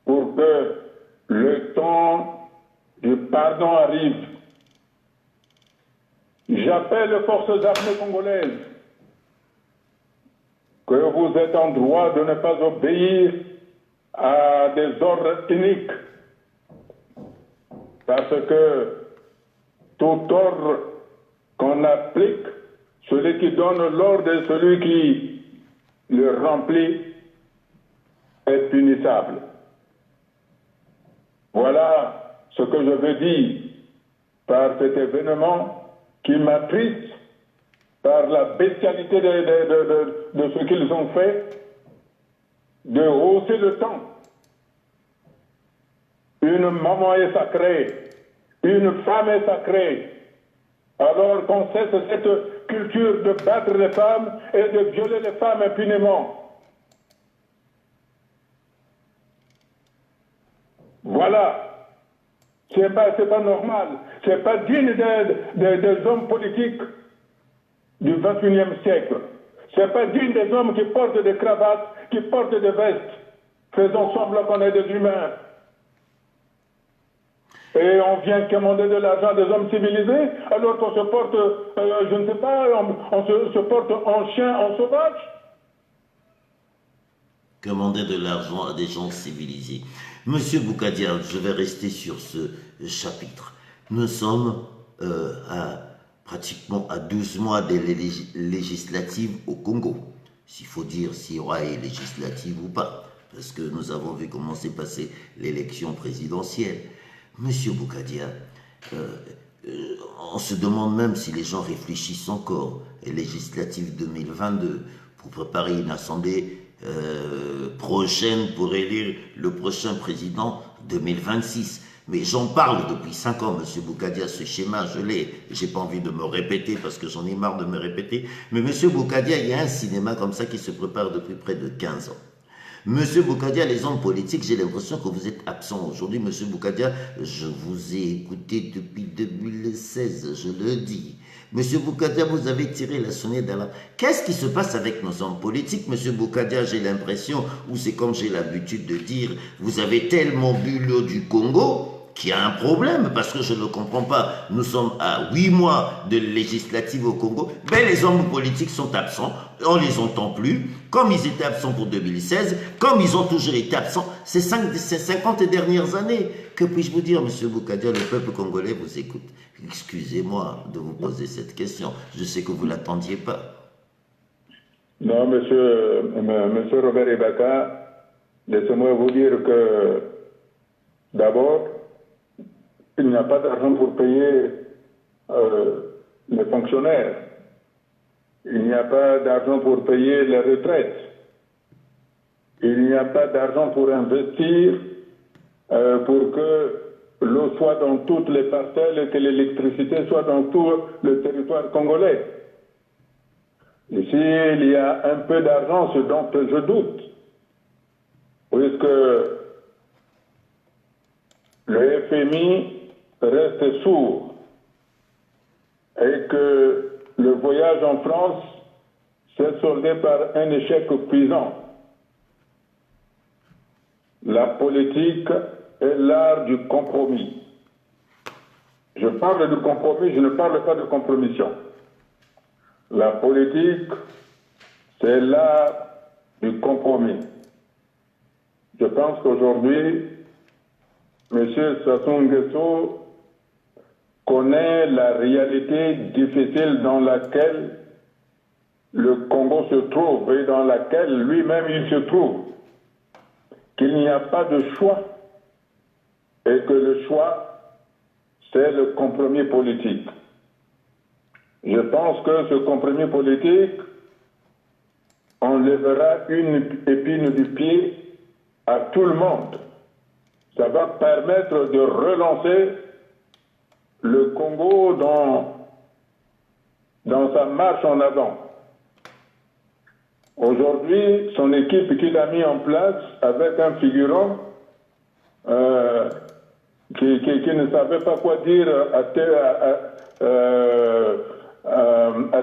pour que le temps du pardon arrive. J'appelle les forces armées congolaises que vous êtes en droit de ne pas obéir à des ordres uniques. Parce que tout ordre qu'on applique, celui qui donne l'ordre et celui qui le remplit est punissable. Voilà ce que je veux dire par cet événement qui m'attriste, par la bestialité de ce qu'ils ont fait, de hausser le temps. Une maman est sacrée, une femme est sacrée. Alors qu'on cesse cette culture de battre les femmes et de violer les femmes impunément. Voilà. C'est pas normal. C'est pas digne des hommes politiques du XXIe siècle. C'est pas digne des hommes qui portent des cravates, qui portent des vestes. Faisons semblant qu'on est des humains. Et on vient commander de l'argent des hommes civilisés, alors qu'on se porte, je ne sais pas, on se porte en chien, en sauvage. Commander de l'argent à des gens civilisés. Monsieur Boukadia, je vais rester sur ce chapitre. Nous sommes pratiquement à 12 mois des législatives au Congo. S'il faut dire s'il y aura une législative ou pas, parce que nous avons vu comment s'est passée l'élection présidentielle. Monsieur Boukadia, on se demande même si les gens réfléchissent encore aux législatives 2022 pour préparer une assemblée prochaine pour élire le prochain président 2026. Mais j'en parle depuis 5 ans, Monsieur Boukadia, ce schéma, je l'ai. J'ai pas envie de me répéter parce que j'en ai marre de me répéter. Mais Monsieur Boukadia, il y a un cinéma comme ça qui se prépare depuis près de 15 ans. Monsieur Boukadia, les hommes politiques, j'ai l'impression que vous êtes absent aujourd'hui. Monsieur Boukadia, je vous ai écouté depuis 2016, je le dis. Monsieur Boukadia, vous avez tiré la sonnette d'alarme. Qu'est-ce qui se passe avec nos hommes politiques, Monsieur Boukadia? J'ai l'impression, ou c'est comme j'ai l'habitude de dire, vous avez tellement bu l'eau du Congo qu'il y a un problème, parce que je ne comprends pas. Nous sommes à 8 mois de législative au Congo. Ben, les hommes politiques sont absents, on ne les entend plus, comme ils étaient absents pour 2016, comme ils ont toujours été absents ces 50 dernières années. Que puis-je vous dire, Monsieur Boukadia, le peuple congolais vous écoute. Excusez-moi de vous poser cette question, je sais que vous ne l'attendiez pas. Non, monsieur Robert Ibaka, laissez-moi vous dire que, d'abord, il n'y a pas d'argent pour payer les fonctionnaires. Il n'y a pas d'argent pour payer les retraites. Il n'y a pas d'argent pour investir pour que l'eau soit dans toutes les parcelles et que l'électricité soit dans tout le territoire congolais. Ici, il y a un peu d'argent, ce dont je doute, puisque le FMI reste sourd et que le voyage en France s'est soldé par un échec cuisant. La politique est l'art du compromis. Je parle de compromis, je ne parle pas de compromission. La politique, c'est l'art du compromis. Je pense qu'aujourd'hui, M. Sassou Nguesso connaît la réalité difficile dans laquelle le Congo se trouve et dans laquelle lui-même il se trouve. Qu'il n'y a pas de choix et que le choix, c'est le compromis politique. Je pense que ce compromis politique enlèvera une épine du pied à tout le monde. Ça va permettre de relancer le Congo dans sa marche en avant. Aujourd'hui, son équipe qu'il a mis en place avec un figurant qui ne savait pas quoi dire à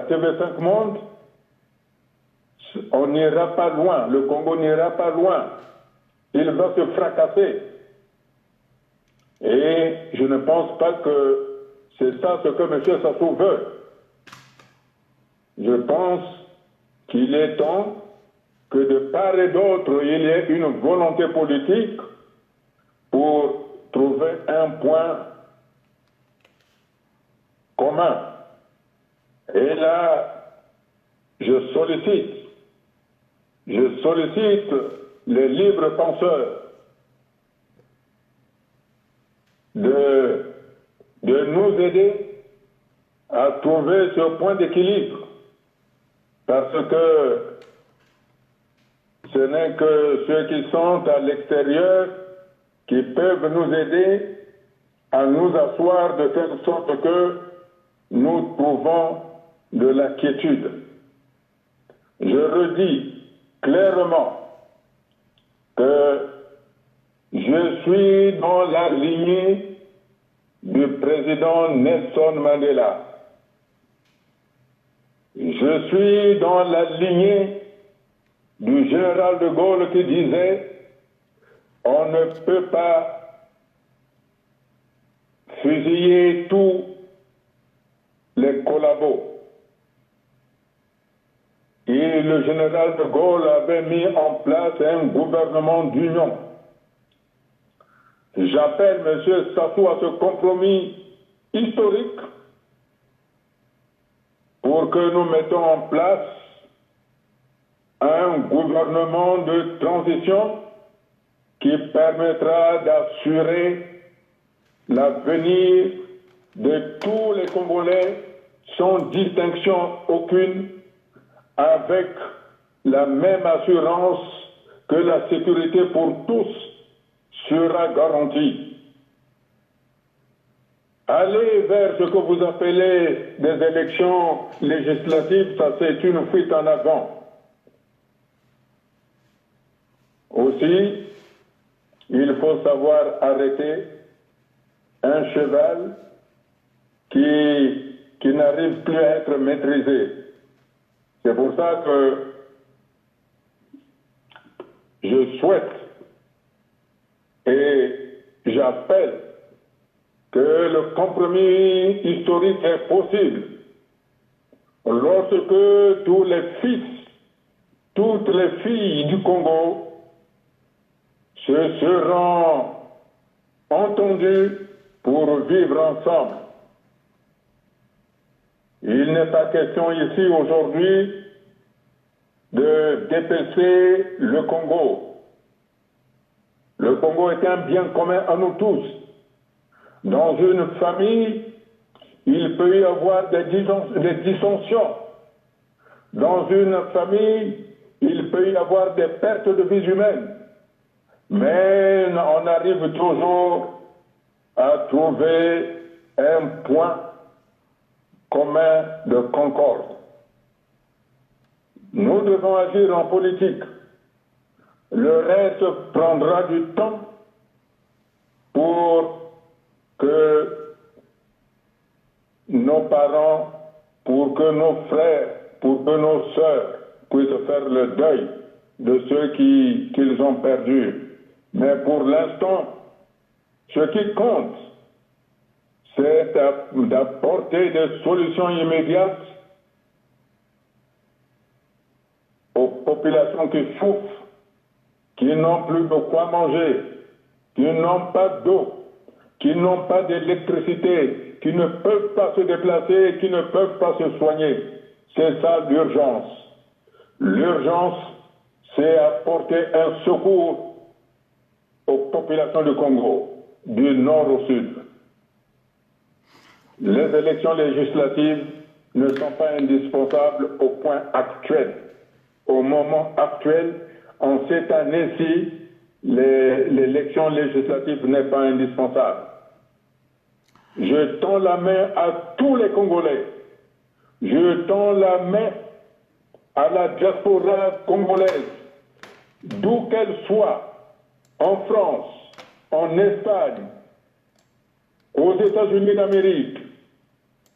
TV5 Monde, on n'ira pas loin, le Congo n'ira pas loin. Il va se fracasser. Et je ne pense pas que c'est ça ce que M. Sassou veut. Je pense qu'il est temps que de part et d'autre, il y ait une volonté politique pour trouver un point commun. Et là, je sollicite les libres penseurs de nous aider à trouver ce point d'équilibre. Parce que ce n'est que ceux qui sont à l'extérieur qui peuvent nous aider à nous asseoir de telle sorte que nous trouvons de la quiétude. Je redis clairement que je suis dans la lignée du président Nelson Mandela. Je suis dans la lignée du général de Gaulle qui disait « On ne peut pas fusiller tous les collabos ». Et le général de Gaulle avait mis en place un gouvernement d'union. J'appelle M. Sassou à ce compromis historique pour que nous mettons en place un gouvernement de transition qui permettra d'assurer l'avenir de tous les Congolais sans distinction aucune, avec la même assurance que la sécurité pour tous sera garantie. Aller vers ce que vous appelez des élections législatives, ça c'est une fuite en avant. Aussi, il faut savoir arrêter un cheval qui n'arrive plus à être maîtrisé. C'est pour ça que je souhaite et j'appelle que le compromis historique est possible lorsque tous les fils, toutes les filles du Congo se seront entendus pour vivre ensemble. Il n'est pas question ici aujourd'hui de dépecer le Congo. Le Congo est un bien commun à nous tous. Dans une famille, il peut y avoir des dissensions. Dans une famille, il peut y avoir des pertes de vies humaines. Mais on arrive toujours à trouver un point commun de concorde. Nous devons agir en politique. Le reste prendra du temps pour que nos parents, pour que nos frères, pour que nos sœurs puissent faire le deuil de ceux qu'ils ont perdus. Mais pour l'instant, ce qui compte, c'est d'apporter des solutions immédiates aux populations qui souffrent, qui n'ont plus de quoi manger, qui n'ont pas d'eau, qui n'ont pas d'électricité, qui ne peuvent pas se déplacer, qui ne peuvent pas se soigner. C'est ça l'urgence. L'urgence, c'est apporter un secours aux populations du Congo, du nord au sud. Les élections législatives ne sont pas indispensables au point actuel. Au moment actuel, en cette année-ci, l'élection législative n'est pas indispensable. Je tends la main à tous les Congolais. Je tends la main à la diaspora congolaise, d'où qu'elle soit, en France, en Espagne, aux États-Unis d'Amérique,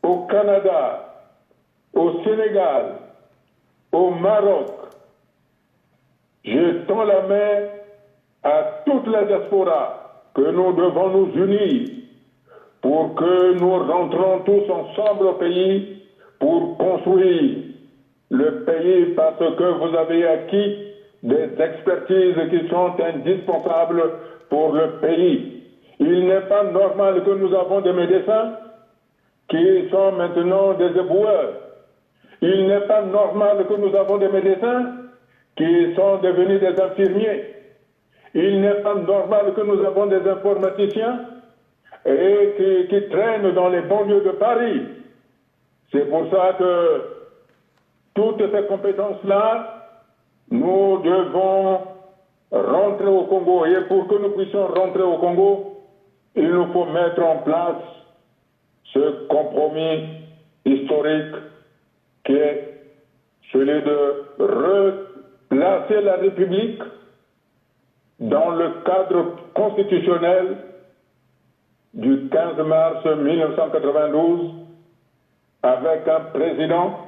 au Canada, au Sénégal, au Maroc. Je tends la main à toute la diaspora que nous devons nous unir pour que nous rentrons tous ensemble au pays pour construire le pays parce que vous avez acquis des expertises qui sont indispensables pour le pays. Il n'est pas normal que nous avons des médecins qui sont maintenant des éboueurs. Il n'est pas normal que nous avons des médecins qui sont devenus des infirmiers. Il n'est pas normal que nous avons des informaticiens et qui traînent dans les banlieues de Paris. C'est pour ça que toutes ces compétences-là, nous devons rentrer au Congo. Et pour que nous puissions rentrer au Congo, il nous faut mettre en place ce compromis historique qui est celui de replacer la République dans le cadre constitutionnel du 15 mars 1992 avec un président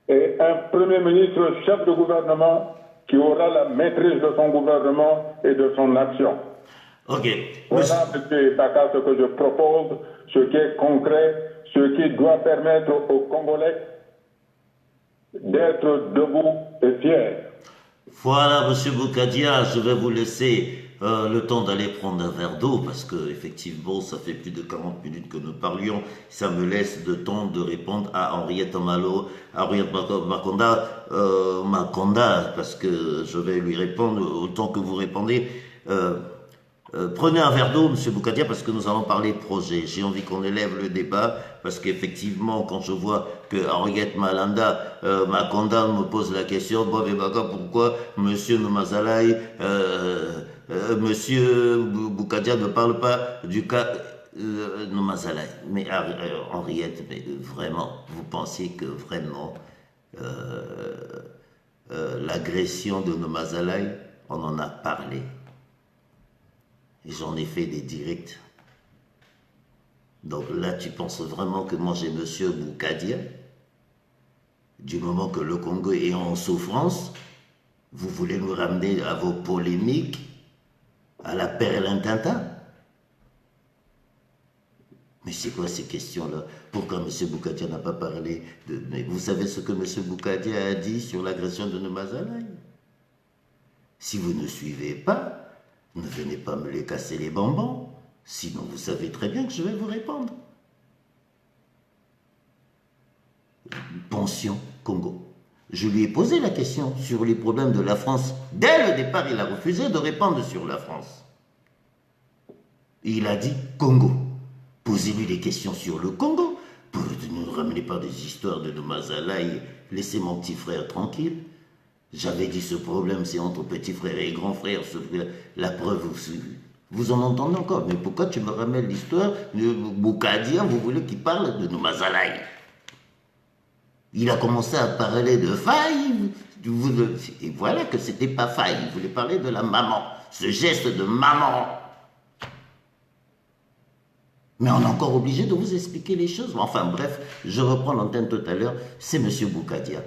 et un premier ministre chef de gouvernement qui aura la maîtrise de son gouvernement et de son action. Ok. Voilà, M. Baka, ce que je propose, ce qui est concret, ce qui doit permettre aux Congolais d'être debout et fiers. Voilà, Monsieur Boukadia, je vais vous laisser le temps d'aller prendre un verre d'eau parce que effectivement, ça fait plus de 40 minutes que nous parlions. Ça me laisse le temps de répondre à Henriette Makonda, parce que je vais lui répondre autant que vous répondez. Prenez un verre d'eau, Monsieur Boukadia, parce que nous allons parler de projet. J'ai envie qu'on élève le débat, parce qu'effectivement, quand je vois que Henriette Makonda me pose la question, pourquoi Monsieur Nomazalaï, Monsieur Boukadia ne parle pas du cas Nomazalai. Mais Henriette, mais vraiment, vous pensez que vraiment l'agression de Nomazalai, on en a parlé. J'en ai fait des directs. Donc là, tu penses vraiment que moi j'ai Monsieur Boukadia? Du moment que le Congo est en souffrance, vous voulez nous ramener à vos polémiques, à la Perlintanta? Mais c'est quoi ces questions-là? Pourquoi M. Boukadia n'a pas parlé de... Mais vous savez ce que M. Boukadia a dit sur l'agression de Nomazalai? Si vous ne suivez pas, ne venez pas me les casser les bonbons. Sinon, vous savez très bien que je vais vous répondre. Pension Congo. Je lui ai posé la question sur les problèmes de la France. Dès le départ, il a refusé de répondre sur la France. Il a dit Congo. Posez-lui des questions sur le Congo. Ne nous ramenez pas des histoires de Nomazalai. Laissez mon petit frère tranquille. J'avais dit ce problème, c'est entre petit frère et grand frère. La preuve, vous en entendez encore. Mais pourquoi tu me ramènes l'histoire de Boukadia? Vous voulez qu'il parle de Nomazalai? Il a commencé à parler de faille. Et voilà que c'était pas faille. Il voulait parler de la maman. Ce geste de maman. Mais on est encore obligé de vous expliquer les choses. Enfin bref, je reprends l'antenne tout à l'heure. C'est M. Boukadia.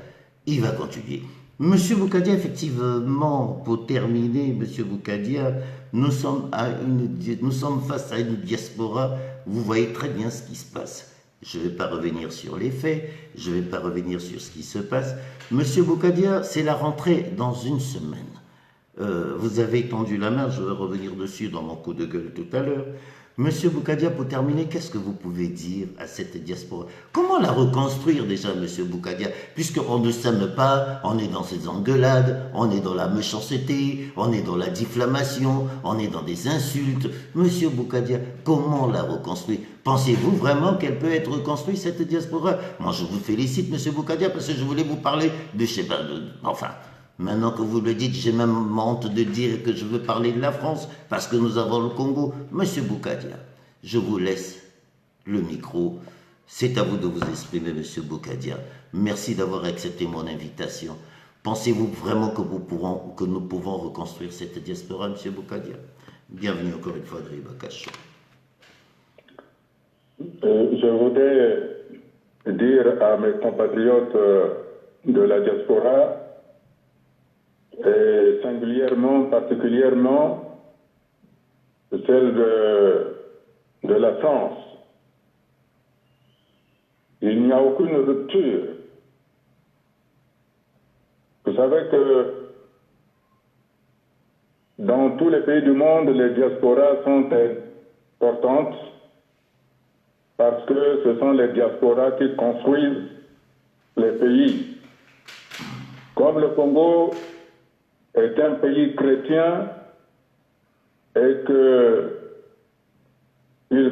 Il va continuer. M. Boukadia, effectivement, pour terminer, M. Boukadia, nous sommes face à une diaspora. Vous voyez très bien ce qui se passe. Je ne vais pas revenir sur les faits, je ne vais pas revenir sur ce qui se passe. Monsieur Boukadia, c'est la rentrée dans une semaine. Vous avez tendu la main, je vais revenir dessus dans mon coup de gueule tout à l'heure. Monsieur Boukadia, pour terminer, qu'est-ce que vous pouvez dire à cette diaspora? Comment la reconstruire déjà, Monsieur Boukadia? Puisqu'on ne s'aime pas, on est dans ces engueulades, on est dans la méchanceté, on est dans la diffamation, on est dans des insultes. Monsieur Boukadia, comment la reconstruire? Pensez-vous vraiment qu'elle peut être reconstruite, cette diaspora? Moi, je vous félicite, Monsieur Boukadia, parce que je voulais vous parler de, je sais pas, enfin... Maintenant que vous le dites, j'ai même honte de dire que je veux parler de la France, parce que nous avons le Congo. Monsieur Boukadia, je vous laisse le micro. C'est à vous de vous exprimer, Monsieur Boukadia. Merci d'avoir accepté mon invitation. Pensez-vous vraiment que nous pouvons reconstruire cette diaspora, Monsieur Boukadia? Bienvenue encore une fois, Driba Cachot. Je voudrais dire à mes compatriotes de la diaspora, et particulièrement celle de la France. Il n'y a aucune rupture. Vous savez que dans tous les pays du monde, les diasporas sont importantes parce que ce sont les diasporas qui construisent les pays. Comme le Congo est un pays chrétien et qu'ils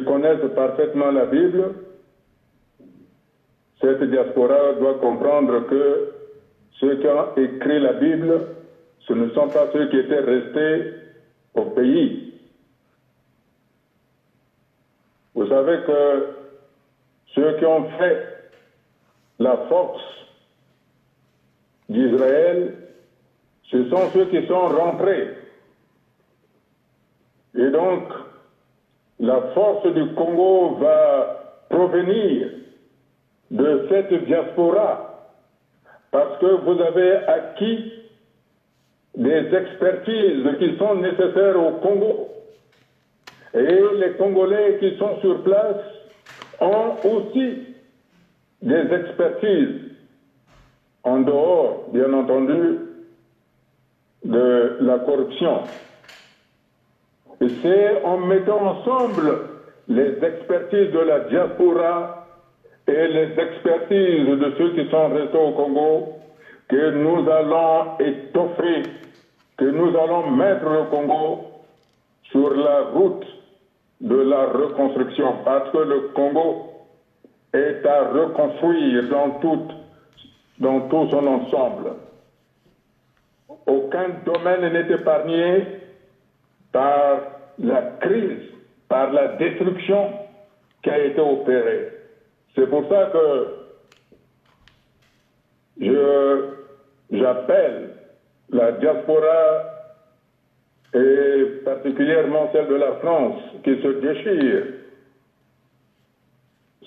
connaissent parfaitement la Bible, cette diaspora doit comprendre que ceux qui ont écrit la Bible, ce ne sont pas ceux qui étaient restés au pays. Vous savez que ceux qui ont fait la force d'Israël, ce sont ceux qui sont rentrés. Et donc, la force du Congo va provenir de cette diaspora, parce que vous avez acquis des expertises qui sont nécessaires au Congo. Et les Congolais qui sont sur place ont aussi des expertises, en dehors, bien entendu, de la corruption. Et c'est en mettant ensemble les expertises de la diaspora et les expertises de ceux qui sont restés au Congo que nous allons étoffer, que nous allons mettre le Congo sur la route de la reconstruction, parce que le Congo est à reconstruire dans tout son ensemble. Aucun domaine n'est épargné par la crise, par la destruction qui a été opéré. C'est pour ça que j'appelle la diaspora, et particulièrement celle de la France, qui se déchire.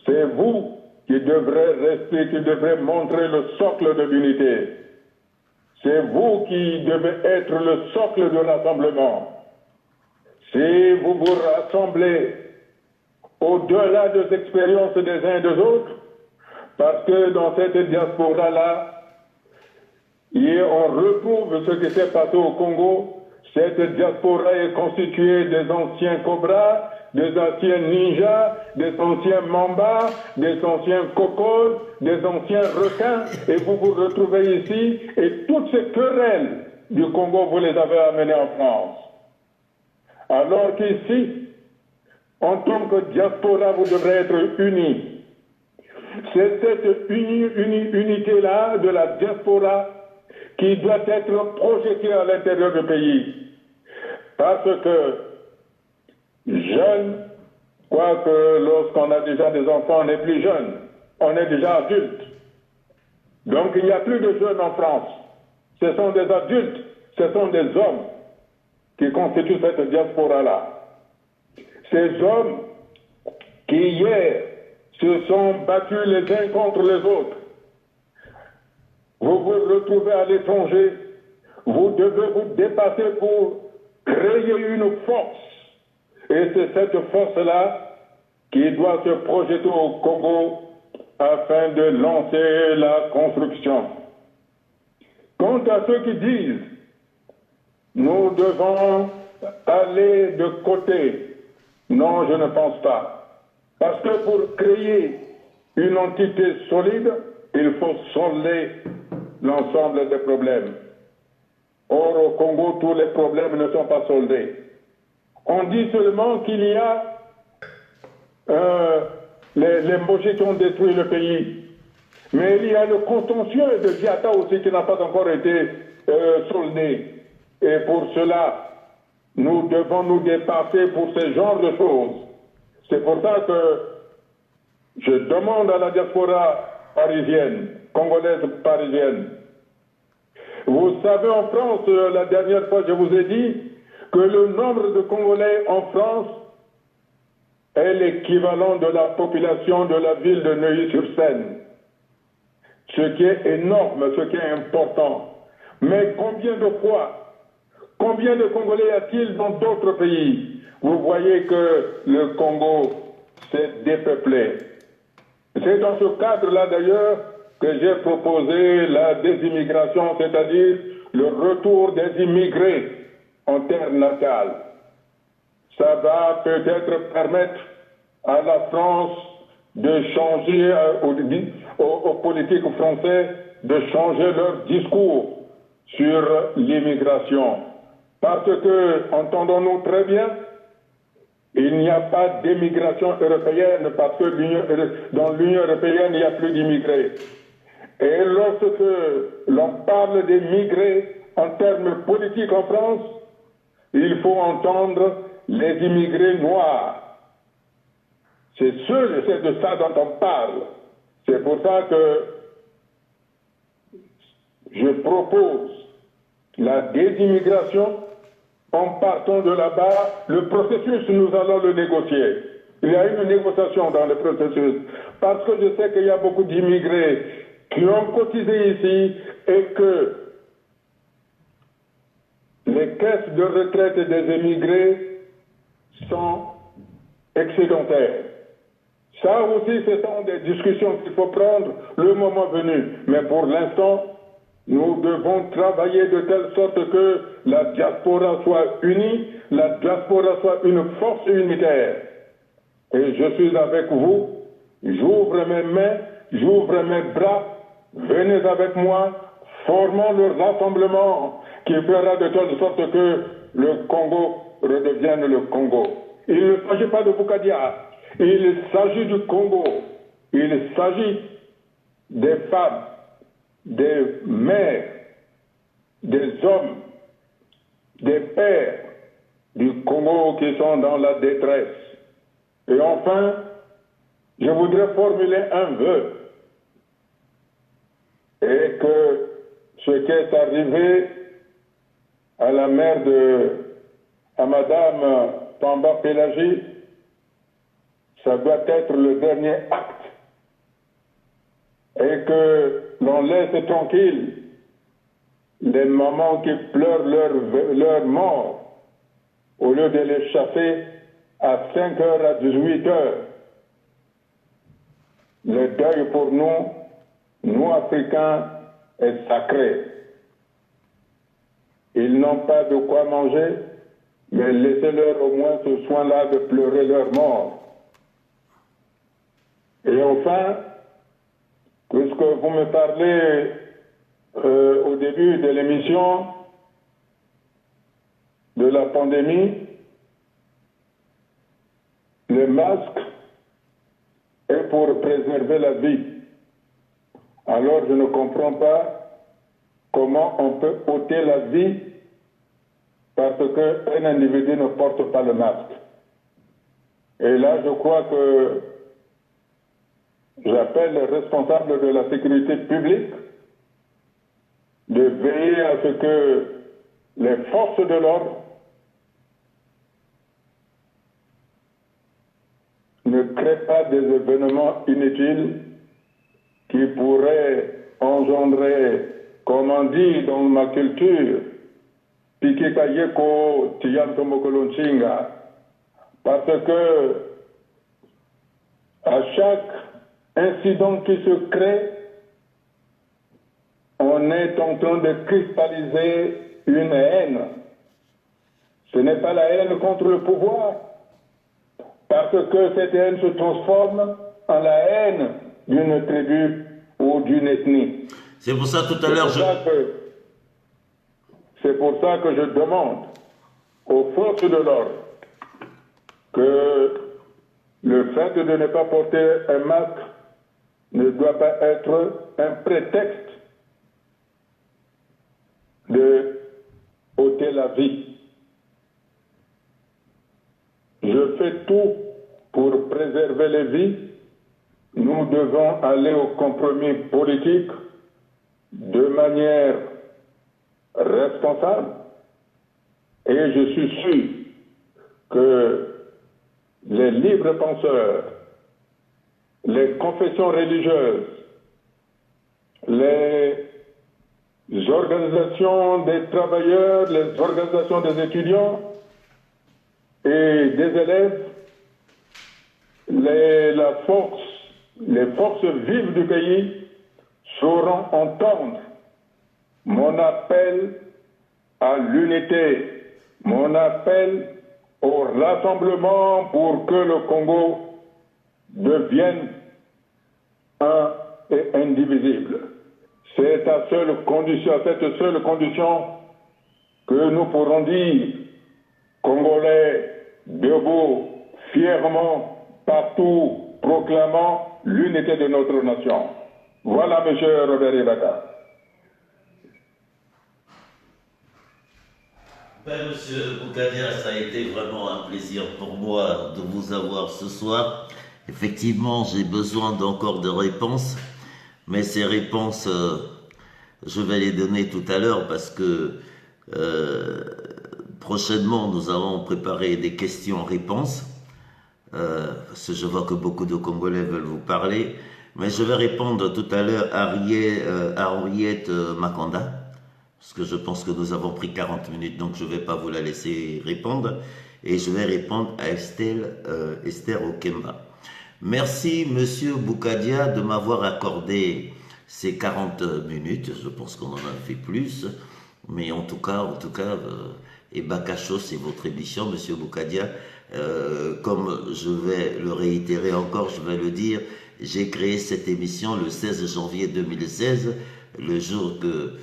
C'est vous qui devrez rester, qui devrez montrer le socle de l'unité. C'est vous qui devez être le socle du rassemblement. Si vous vous rassemblez au-delà des expériences des uns et des autres, parce que dans cette diaspora-là, on retrouve ce qui s'est passé au Congo. Cette diaspora est constituée des anciens cobras, des anciens ninjas, des anciens mambas, des anciens cocos, des anciens requins, et vous vous retrouvez ici, et toutes ces querelles du Congo, vous les avez amenées en France. Alors qu'ici, en tant que diaspora, vous devrez être unis. C'est cette unité-là de la diaspora qui doit être projetée à l'intérieur du pays. Parce que jeunes, quoique lorsqu'on a déjà des enfants, on n'est plus jeune, on est déjà adulte. Donc il n'y a plus de jeunes en France. Ce sont des adultes, ce sont des hommes qui constituent cette diaspora-là. Ces hommes qui hier se sont battus les uns contre les autres. Vous vous retrouvez à l'étranger, vous devez vous dépasser pour créer une force. Et c'est cette force-là qui doit se projeter au Congo afin de lancer la construction. Quant à ceux qui disent nous devons aller de côté, non, je ne pense pas. Parce que pour créer une entité solide, il faut solder l'ensemble des problèmes. Or, au Congo, tous les problèmes ne sont pas soldés. On dit seulement qu'il y a les Mbogis qui ont détruit le pays. Mais il y a le contentieux de Diata aussi qui n'a pas encore été soldé. Et pour cela, nous devons nous dépasser pour ce genre de choses. C'est pour ça que je demande à la diaspora parisienne, congolaise parisienne. Vous savez, en France, la dernière fois, je vous ai dit que le nombre de Congolais en France est l'équivalent de la population de la ville de Neuilly-sur-Seine. Ce qui est énorme, ce qui est important. Mais combien de fois, combien de Congolais y a-t-il dans d'autres pays? Vous voyez que le Congo s'est dépeuplé. C'est dans ce cadre-là, d'ailleurs, que j'ai proposé la désimmigration, c'est-à-dire le retour des immigrés en terre natale. Ça va peut-être permettre à la France de changer, aux politiques français, de changer leur discours sur l'immigration. Parce que, entendons-nous très bien, il n'y a pas d'émigration européenne parce que dans l'Union européenne, il n'y a plus d'immigrés. Et lorsque l'on parle des migrés en termes politiques en France, il faut entendre les immigrés noirs. C'est de ça dont on parle. C'est pour ça que je propose la désimmigration. En partant de là-bas, le processus, nous allons le négocier. Il y a une négociation dans le processus. Parce que je sais qu'il y a beaucoup d'immigrés qui ont cotisé ici et que les caisses de retraite des émigrés sont excédentaires. Ça aussi, ce sont des discussions qu'il faut prendre le moment venu. Mais pour l'instant, nous devons travailler de telle sorte que la diaspora soit unie, la diaspora soit une force unitaire. Et je suis avec vous, j'ouvre mes mains, j'ouvre mes bras, venez avec moi, formons le rassemblement qui fera de telle sorte que le Congo redevienne le Congo. Il ne s'agit pas de Boukadia, il s'agit du Congo, il s'agit des femmes, des mères, des hommes, des pères du Congo qui sont dans la détresse. Et enfin, je voudrais formuler un vœu et que ce qui est arrivé à la mère à Madame Tamba Pélagie, ça doit être le dernier acte et que l'on laisse tranquille les mamans qui pleurent leur mort au lieu de les chasser à 5 heures à 18 heures. Le deuil pour nous Africains, est sacré. Ils n'ont pas de quoi manger, mais laissez-leur au moins ce soin-là de pleurer leur mort. Et enfin, puisque vous me parlez au début de l'émission de la pandémie, le masque est pour préserver la vie. Alors je ne comprends pas comment on peut ôter la vie parce qu'un individu ne porte pas le masque. Et là, je crois que j'appelle les responsables de la sécurité publique de veiller à ce que les forces de l'ordre ne créent pas des événements inutiles qui pourraient engendrer, comme on dit dans ma culture, Pikekayeko Tiyantomokolonshinga, parce que à chaque incident qui se crée, on est en train de cristalliser une haine. Ce n'est pas la haine contre le pouvoir, parce que cette haine se transforme en la haine d'une tribu ou d'une ethnie. C'est pour ça tout à l'heure C'est pour ça que je demande aux forces de l'ordre que le fait de ne pas porter un masque ne doit pas être un prétexte de ôter la vie. Je fais tout pour préserver les vies. Nous devons aller au compromis politique de manière responsable et je suis sûr que les libres penseurs, les confessions religieuses, les organisations des travailleurs, les organisations des étudiants et des élèves, les forces vives du pays sauront entendre mon appel à l'unité, mon appel au rassemblement pour que le Congo devienne un et indivisible. C'est à cette seule condition que nous pourrons dire, Congolais, debout, fièrement, partout, proclamant l'unité de notre nation. Voilà, M. Robert Ibaka. Monsieur Bougadia, ça a été vraiment un plaisir pour moi de vous avoir ce soir. Effectivement, j'ai besoin d'encore de réponses, mais ces réponses, je vais les donner tout à l'heure parce que prochainement, nous allons préparer des questions-réponses. Parce que je vois que beaucoup de Congolais veulent vous parler, mais je vais répondre tout à l'heure à Henriette Makonda. Parce que je pense que nous avons pris 40 minutes, donc je ne vais pas vous la laisser répondre. Et je vais répondre à Esther Okemba. Merci, Monsieur Boukadia, de m'avoir accordé ces 40 minutes. Je pense qu'on en a fait plus. Mais en tout cas, et Bakacho, c'est votre émission, Monsieur Boukadia. Comme je vais le réitérer encore, je vais le dire, j'ai créé cette émission le 16 janvier 2016, le jour que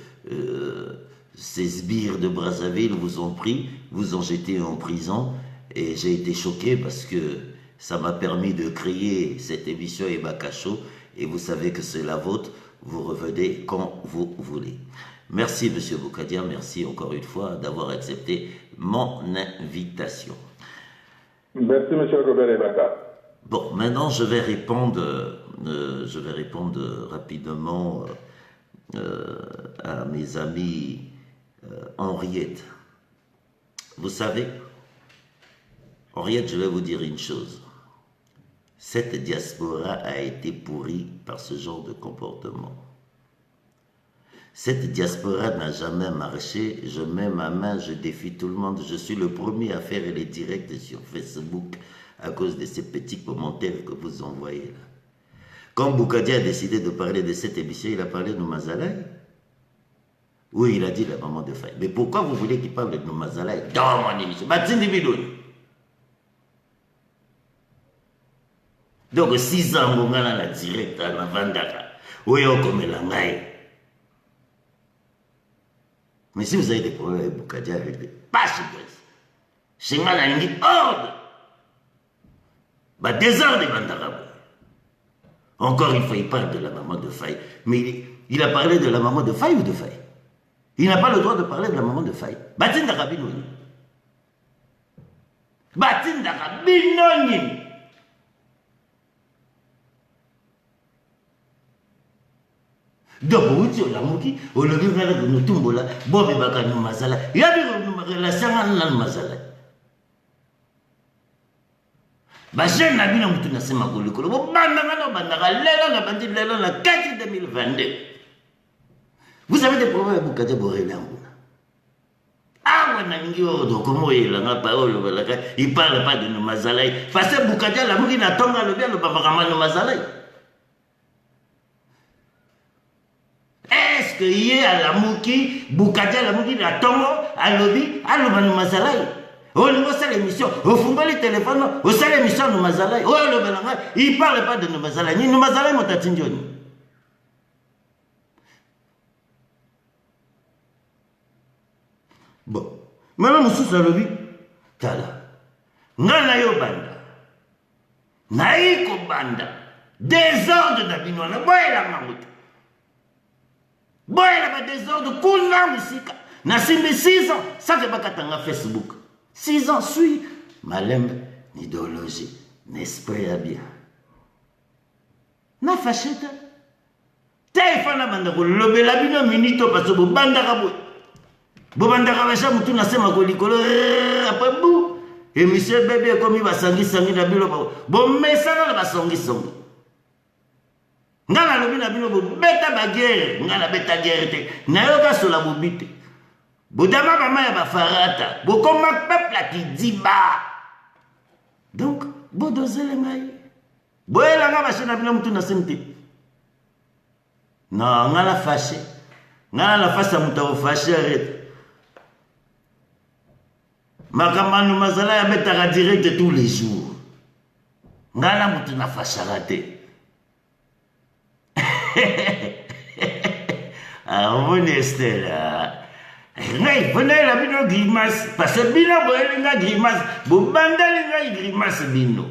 ces sbires de Brazzaville vous ont pris, vous ont jeté en prison, et j'ai été choqué parce que ça m'a permis de créer cette émission Ebakacho, et vous savez que c'est la vôtre, vous revenez quand vous voulez. Merci Monsieur Boukadia, merci encore une fois d'avoir accepté mon invitation. Merci M. Robert Ebaka. Bon, maintenant je vais répondre rapidement à mes amis Henriette. Vous savez, Henriette, je vais vous dire une chose. Cette diaspora a été pourrie par ce genre de comportement. Cette diaspora n'a jamais marché. Je mets ma main, je défie tout le monde. Je suis le premier à faire les directs sur Facebook à cause de ces petits commentaires que vous envoyez là. Quand Boukadia a décidé de parler de cette émission, il a parlé de Noumazalaï. Oui, il a dit la maman de Faye. Mais pourquoi vous voulez qu'il parle de Noumazalaï dans mon émission? Donc 6 ans, on a la direct à la Vandaka. Oui, on comme la ngaï. Mais si vous avez des problèmes avec Boukadia, arrêtez. Pas chez vous. Chez moi, il y a une ordre. Bah, 2 heures de Vandaka. Encore une fois, il parle de la maman de Faye. Mais il a parlé de la maman de Faye ou de Faye? Il n'a pas le droit de parler de la maman de Faye. Batin Darabinoni. Batin Darabinoni. Donc, vous dites, la mouki, au lieu de nous tomber là, Bob et Baka nous mazala. Il y a des relations à nous mazala. Bachel n'a bien moutou na sema kolikolo. Bo bandanga bandanga lelo na bandi lelo na 4 2022. Vous avez des problèmes avec Boukadia Borelé Ambouna. Ah ouais, Nangio, donc comment il a la parole, il parle pas de nos mazalaï. Parce que Boukadia la mouki n'a tonga le bien le babarama nos mazalaï. Est-ce qu'il y a la mouki, Boukadia la mouki n'a tonga à l'obi, à l'oban nos mazalaï? Oh, nous avons l'émission, au fond de les téléphones, au sein l'émission de Mazalaï. Oh, le Belanga, il ne parle pas de nos Mazalaï, ni nos Mazalaï, mon tatindioni. Bon, maintenant, nous sommes à l'obi. Tala, Nana yo banda, Naïko banda, désordre d'Abinoana, Boyla Mamout. Boyla désordre, Kuna Moussika. Nassimbi 6 ans, ça fait pas qu'à Facebook. 6 ans, suis ma lembe, idéologie, n'esprit à bien. Na facheta. Téléphone banda ko lobela bino minito parce que banda kabou. Banda kabasha mutu na sema ko likolo après bou. Et monsieur bébé comme il va sangi na bilo bo mesana na basongi songi. Ngala lobi na bino bo beta baguerre, ngala beta guerre te. Na yoka sola bobite. Boudama maman ya bafarata, bokoma peuple qui dit bas. Donc, bodoze le ngai. Boela nga bashena bino mutu na sente. Non, nga la fâché. Nga la face à mutu fâché arrête. Makamanu mazala ya betaka direct tous les jours. Nga la mutu na fâché raté. Ah, mon Estelle. Venez la bino grimace parce que bino boelinga grimace bobandalinga grimace bino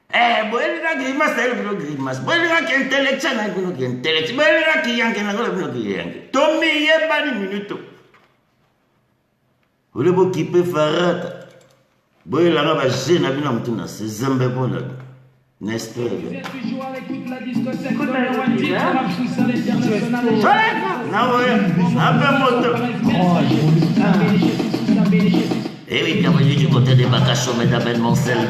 boelinga grimace elle bino grimace boelinga ki intellectuel na bino ki intellectuel boelinga ki yanke na bino ki yanke tomi yebani minuto ole bo kipe farata boelanga ba jeune na bino mutu na sezembe bona n'est-ce pas? Vous êtes toujours à l'écoute de la discothèque de la One Titre Rap sous à l'international. Et oui, bienvenue du côté des Bacachos, mesdames et messieurs.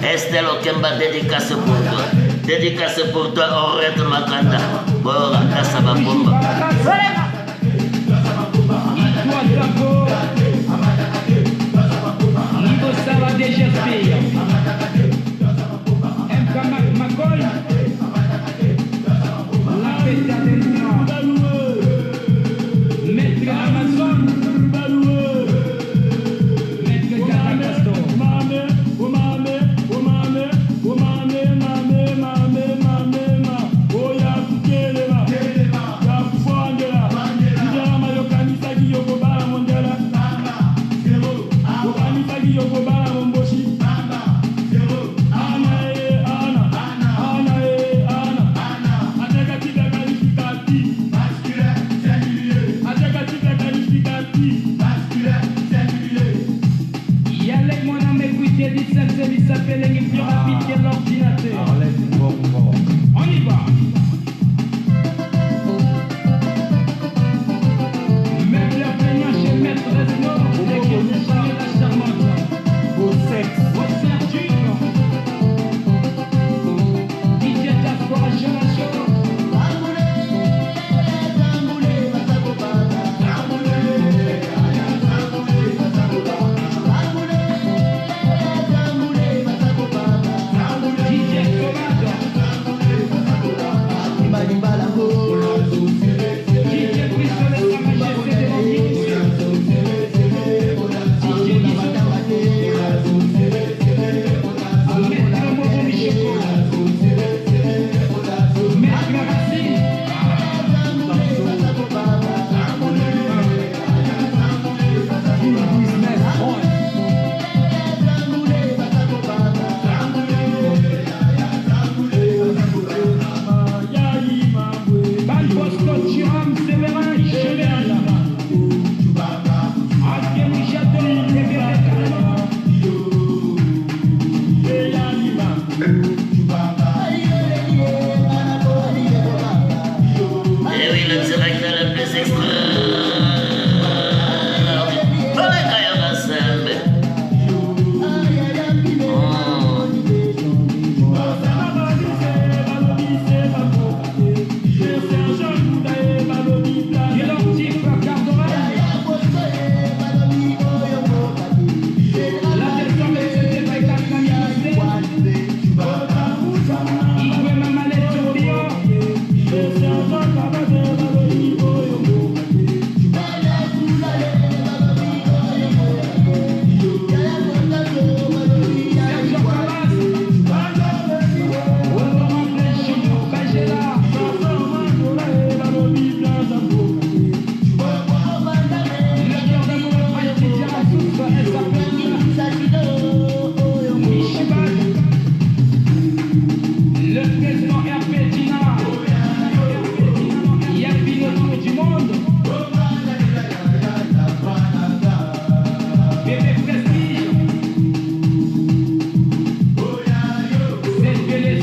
Estelle Okemba, dédicace pour toi. Dédicace pour toi, Henriette Makanda. Bora, Kassaba Bomba. Niveau ça va déjà faire. MK la fête attention. Maître Amazon. Maître Caracasto. Mondial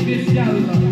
spécial.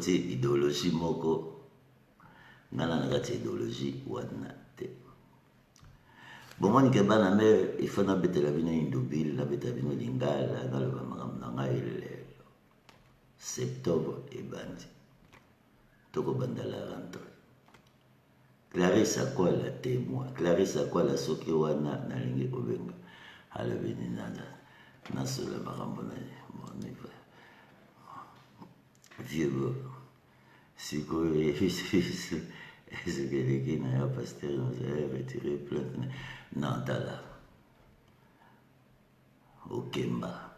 Idéologie moko ngana na kati idéologie wana te bomoni ke bana me ifana betela bino indubile na betela bino lingala na loba makambo na ngai lelo septembre ebandi toko banda la rentrée Clarisse Akwala témoin Clarisse Akwala soki wana nalingi kobenga alobini nana nasola makambo na moniva vieux si quoi est-ce que les qui n'ont pas pasteur nous a retiré plainte non tala okemba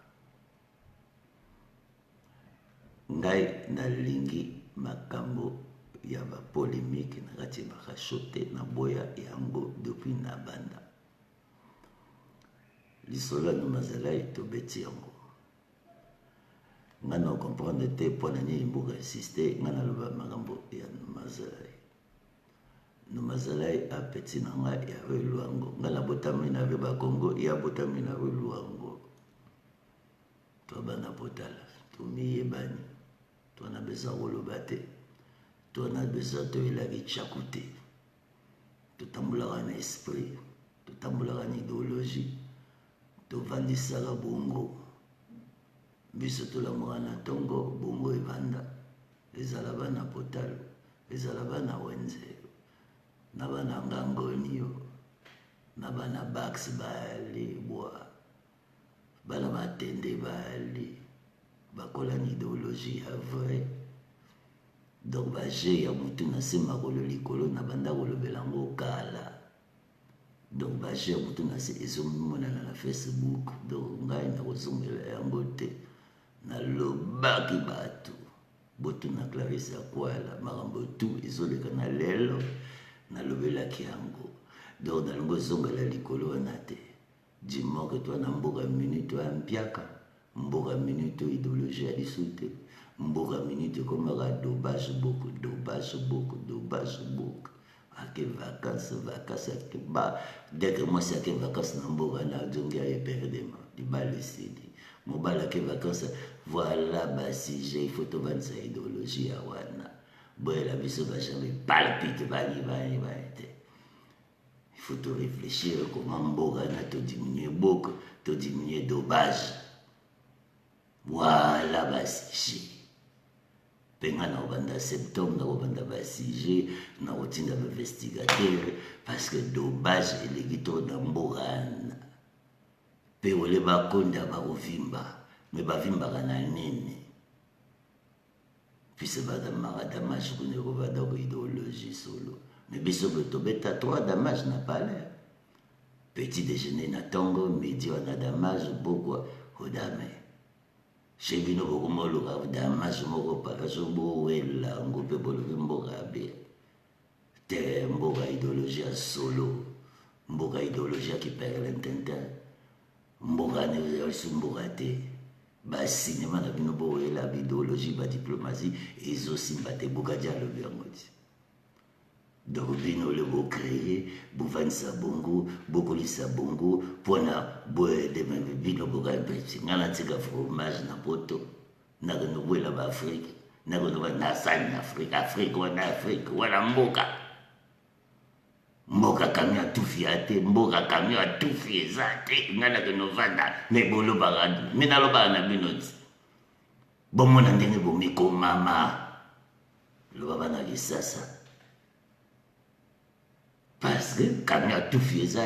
ngai nalingi makambo ya ba polémique na kati ba choté na boya yango depuis na banda lisola no mazalai to beti yango ngana comprendre te pona ni mbuga insister ngana loba makambo ya Numazalai a petit nanga ya luango ngala botami na ba Congo ya botami na luango to bana potala to miyebani to na beza rolobate to na beza to ilagi chakute to tambula na esprit to tambula na idéologie to vandisa la bongo biso to la mwana tongo bongo evanda ezala bana potalo ezala bana wenze na bana ngangoniyo na bana bax bali boa bana matende bali bakola ni idéologie ya vrai donc baje ya mutu na sema kolo likolo na banda kolobelango kala donc baje ya mutu na se ezomonana na Facebook donc ngai na kozongela yango te na lobaki batu botu na Clarisse Akwala makambo tu ezoleka na lelo na lobelaki yango donc nalingo zongela likolo wana te dimoke to na mboka minute ya mpiaka mboka minute idéologie ya lisu te mboka minute komaka dobage beaucoup ake vacances ake ba dès que moi c'est ake vacances na mboka na jongi ya perdema libale sidi mobala ke vacances voilà basi j'ai photo vansa idéologie ya wana boy la biso va jamais palpite bani te il faut te réfléchir comment mboka na to diminuer beaucoup to diminuer dobage voilà basi penga na obanda septembre na obanda basi na otinda investigateur parce que dobage eleki to na mboka Pe ole bakonda bakovimba. Me bavimbaka na nini? Puis c'est pas damage qu'on est revenu dans l'idéologie solo. Mais biso betobeta 3 damage n'a pas l'air. Petit déjeuner na tango, midi on a damage, beaucoup hodame. Chez Bino Bokomolo, damage moko pakaso bo wela ngope bolo mboka be. Te mboka idéologie solo. Mboka idéologie qui perd l'intenta. Mboka ne mboka te. Ba cinéma na bino bo wela idéologie ba diplomatie et aussi mbate Bukadia le biangoti. Donc bino le bo créer, bo vansa bongo, bo kolisa bongo, pona bo de bino bo ga peti. Ngala tika fromage na poto. Na no bo la ba Afrique. Na no ba na san Afrique, Afrique wana Afrique, wana mboka. Mboka kamia tufiate, mboka kamia tufiezate. Ngala ke no vanda ne bolo bagad. Mina lo ba na binoti. Bo mona ndenge bo miko mama. Lo ba na lisasa. Parce que quand il y a tout fait ça,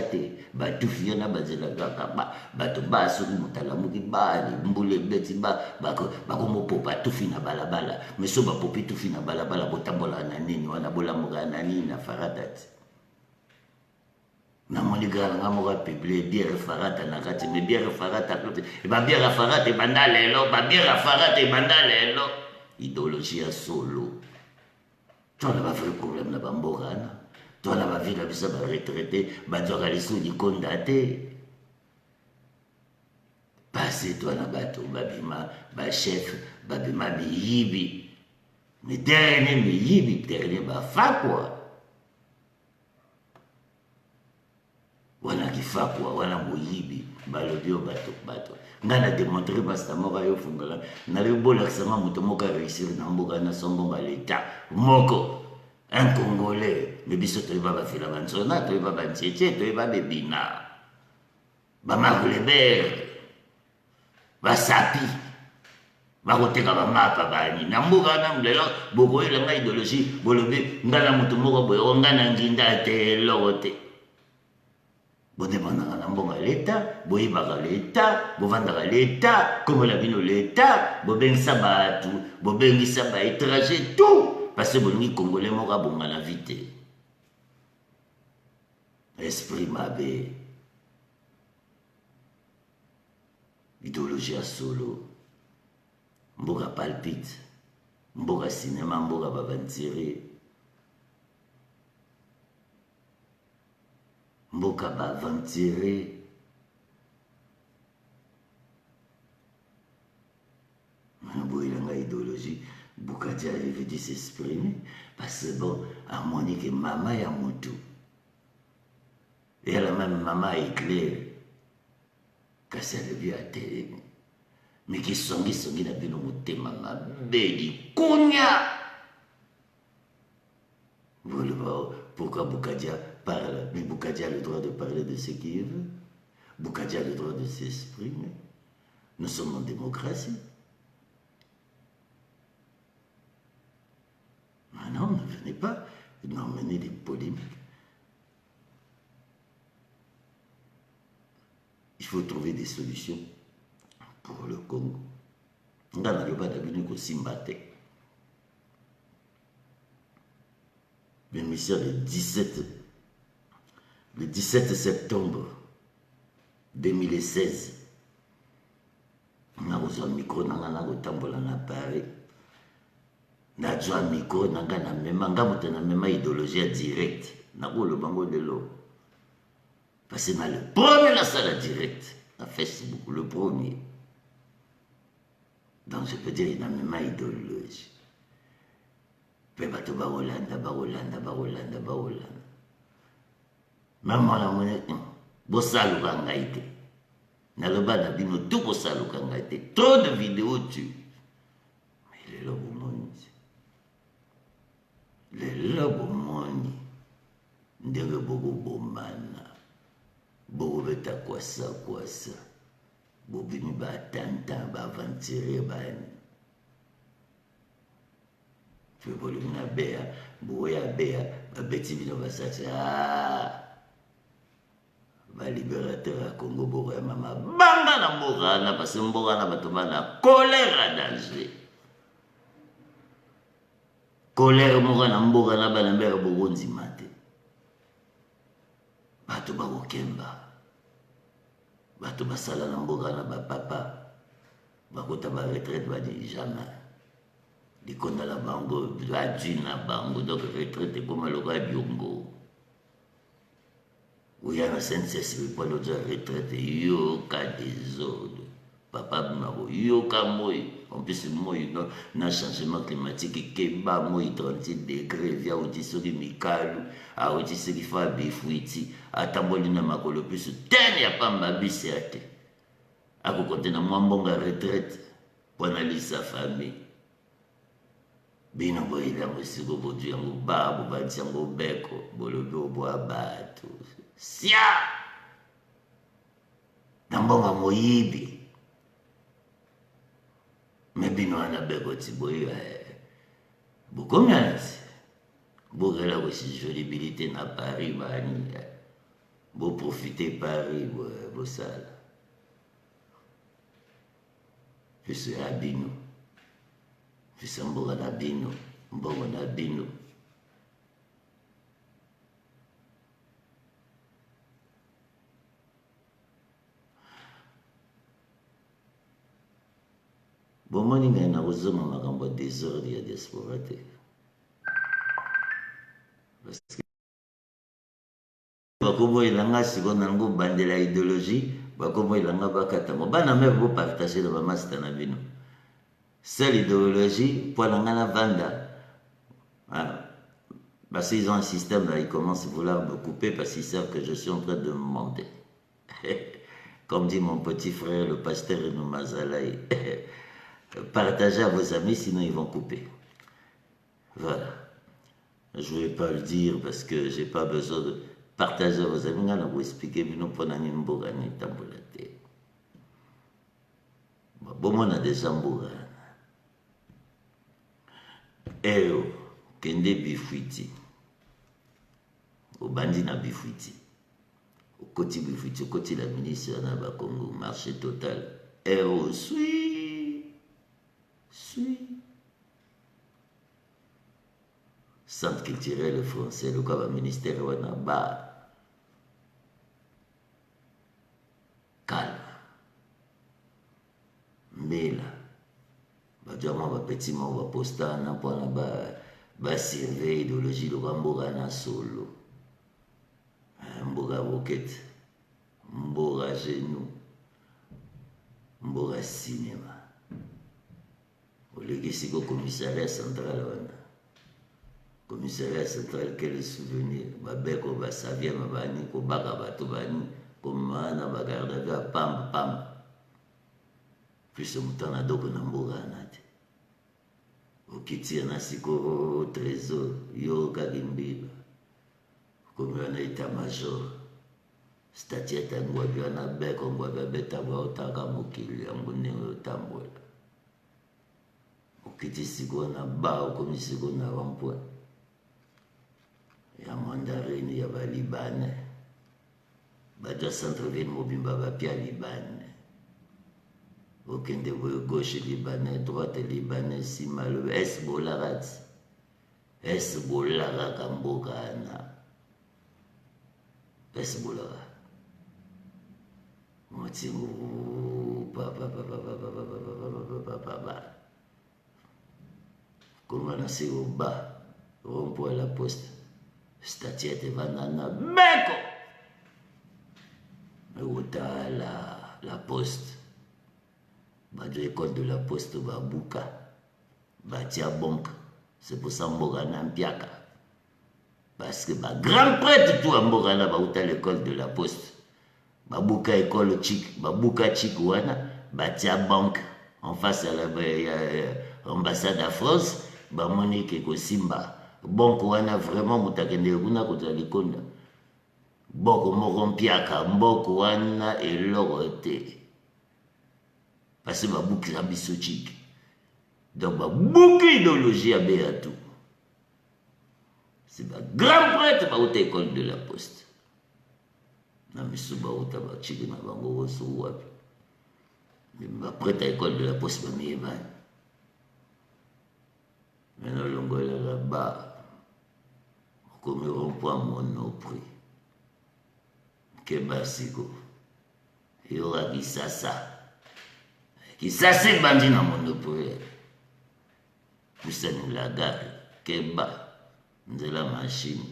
tout fait na bazela kaka bato baso mutalamu ki bali mbule beti ba ko popa tout fait na balabala mais so ba popi tout fait na balabala botambola na nini wana bolamuka na nini na faratati na moniga nga mo ka publier bière farata na kati mais bière farata e ba bière farata bandalelo ba bière farata bandalelo idéologie solo tu n'as pas vrai problème na bambogana. Toi, la ma vie, la vie, va retraiter, va te réaliser du condamné. Passez toi, la bateau, babima, ba chef, babima, mi yibi. Mais dernier, mi yibi, dernier, ba fa quoi. Wana qui fa quoi, wana mo yibi, ba le bio bateau. Ngana démontrer parce que moi, yo fungala. Na le bol accent, muto moka réussir, na mboka na songo ba l'état. Moko. Un Congolais, mais biso to va faire la banzona, to va bantiete, to va bebina. Ba maglebert. Ba sapi. Ba koteka ba mapa bani. Na mbuga na mlelo, boko ile nga idéologie, bolobe ngala mutu moko boyo ngana nginda te lote. Bonne bana na mbonga l'État, boyibaka l'État, bovandaka l'État, comme la bino l'État, bobengisa batu, bobengisa ba étranger tout. Parce que les Congolais m'ont rabongé la vite. Esprit mabé. Idéologie à solo. Mboka palpite. Mboka cinéma, mboka bavantiré. Mboka bavantiré. Maintenant, il y a une idéologie. Bukadia avait dû s'exprimer parce que bon, harmonique et maman et Amutu. Et elle même maman Hitler, quand ça devient à télé. Mais qui sont la bénomouté maman, bédi, kounya. Voilà pourquoi Bukadia parle, mais Bukadia a le droit de parler de ce qu'il veut. Bukadia a le droit de s'exprimer. Nous sommes en démocratie. Maintenant, ne venez pas m'emmener des polémiques. Il faut trouver des solutions pour le Congo. On n'a pas d'abus qu'au Simbate. Le message le 17 septembre 2016, on a reçu un micro dans Paris. Najwa micro nanga na mema ngamuta na mema idéologie directe na ko le bango de l'eau parce que na le premier la salle direct na Facebook le premier donc je peux dire na mema idéologie pe bato ba Hollande même la monnaie bo saluka ngaite na le bana bino tout bo saluka ngaite trop de vidéos tu mais il est là pour moi. Le lobo moni ndenge boko bomana boko beta kwasa bobimi batanta bavantirie bani fe bolimi na bea boya bea babeti bino basati libérateur à Congo Boroya mama banga na mbogana parce que mbogana bato bana colère danger colère moko na mbogana bana mbera bogonzi mate bato bakokemba bato basala na mbogana bapapa bakota ba retraite badi jamais likonda la bango adwi na bango donc retraite ekoma lokola biongo oya na SNCC bipona ozwa retraite yoka désordre papa bimako yoka moi en plus moi na changement climatique ekeba moi 38 degré via oti soki mikalu aoti soki fa bifuiti atamboli na makolo plus tene ya pamba bisi ate akokonte na mwa mbongo ya retraite mpona lisa famille bino boyilango esiko bodu yango babo banti yango beko bolobi obwa bato sia na mbongo moyibi me bino wana beko ti boyi bokomi anati bokela kosijolibilité na Paris bani boprofite Paris bosala fiso ya bino fisa mboga na bino mbongo na bino bomoni ngai na kozonga makambo ya désordre ya diaspora te bakoboyelanga siko nango bandela idéologie bakoboyelanga bakatango bana mere bopartage na bamasita na bino seule idéologie pour la vanda. Parce qu'ils ont un système là, ils commencent à vouloir me couper parce qu'ils savent que je suis en train de me monter. Comme dit mon petit frère, le pasteur Mazalaï, partagez à vos amis, sinon ils vont couper. Voilà. Je ne vais pas le dire parce que je n'ai pas besoin de partager à vos amis. On va vous expliquer, mais nous prenons une bourrane, bon, on a des ambourans. Eo kende bifuiti obandi na bifuiti okoti bifuiti okoti la ministre na ba Congo marché total eo sui centre culturel français le quoi ministère wana ba calme mela bajama bapeti moko bapostana mpona basurveille idéologie loka mboka na solo mboka bokete mboka genou mboka cinéma olekisi ko commissariat central wana commissariat central quel souvenir babeko basavia mabani kobaka bato bani komana bagarde à vue ya pamba plus mutana doko na mboka na te okitia na siko trésor yo kakimbiba komi wana état major statue tango abi wana beko ngwabi abetangwa otaka mokili yango ndenge otambola okiti siko na ba okomi siko na rond-point ya mandarine ya balibane baja centre-ville mobimba bapia libane okende boye gauche libanais droite libanais nsima lobe esi bolaka ti esi bolaka ka mboka na esi bolaka motingo papa koma na se oba rompo la poste statiette vanana beko meotala la poste bajo école de la poste babuka batia banque c'est pour ça mboka na mpiaka parce que grand prêtre tout mboka na bauta l'école de la poste babuka école chic babuka chic wana batia banque en face à l'ambassade à France bamoni ke kosimba banque wana vraiment mutakende kuna kota likonda boko moko mpiaka mboko wana eloko te parce que babuki la bisotique donc babuki idéologie à Béatou c'est un grand prêtre par haute école de la poste na misuba uta ba chiki na bango woso wapi ba prête à école de la poste ba miyeba maintenant longola là-bas comme rond-point Monoprix Keba siko yora kisasa bandi na Monoprix kusani la gare Keba nzela machine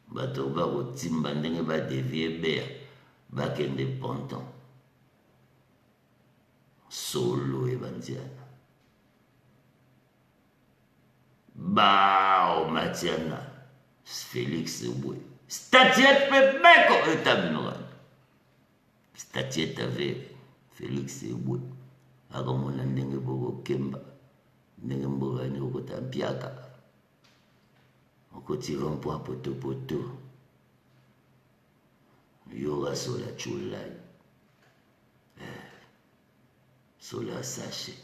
bato bakotimba ndenge badevie bea bakende ponton solo ebandiana bao matiana Félix Eboué statuette pebeko etabinoran statuette ave Félix Eboué akamona ndenge bokokemba ndenge mbogani okotampiaka okotira mpo poto yoga sola chulai sola sachet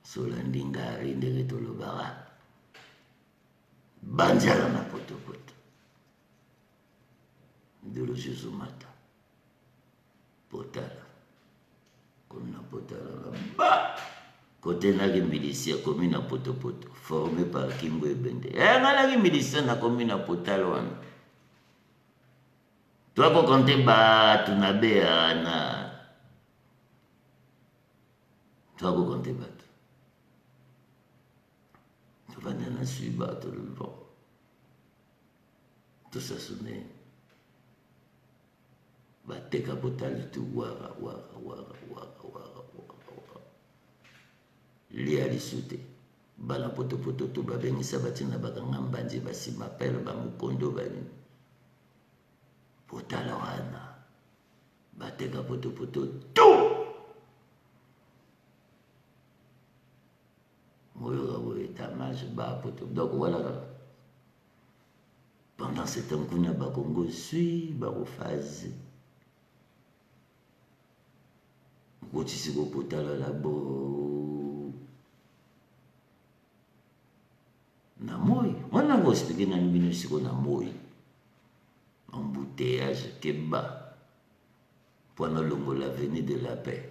sola ndingari ndenge tolobara banjala na poto idéologie zomata potala comme na potala ba côté naki milicia commune à poto formé par Kimbo Ebende nalaki milicia na commune à potala wana toi ko compter batu na bea na toi ko compter batu tu vas na suivre batu le bon tout ça sonne bateka potala tu wara lia lisute bala poto to babengisa batina bakanga mbanje basi mapele bamukondo bani potala wana bateka poto tu moyo gabo etamage ba poto donc voilà pendant ce temps kuna bakongo sui bakofaze kotisi kopotala labo na moi wana ngo expliquer na bino siko na moi embouteillage Keba pendant longola l'avenue de la paix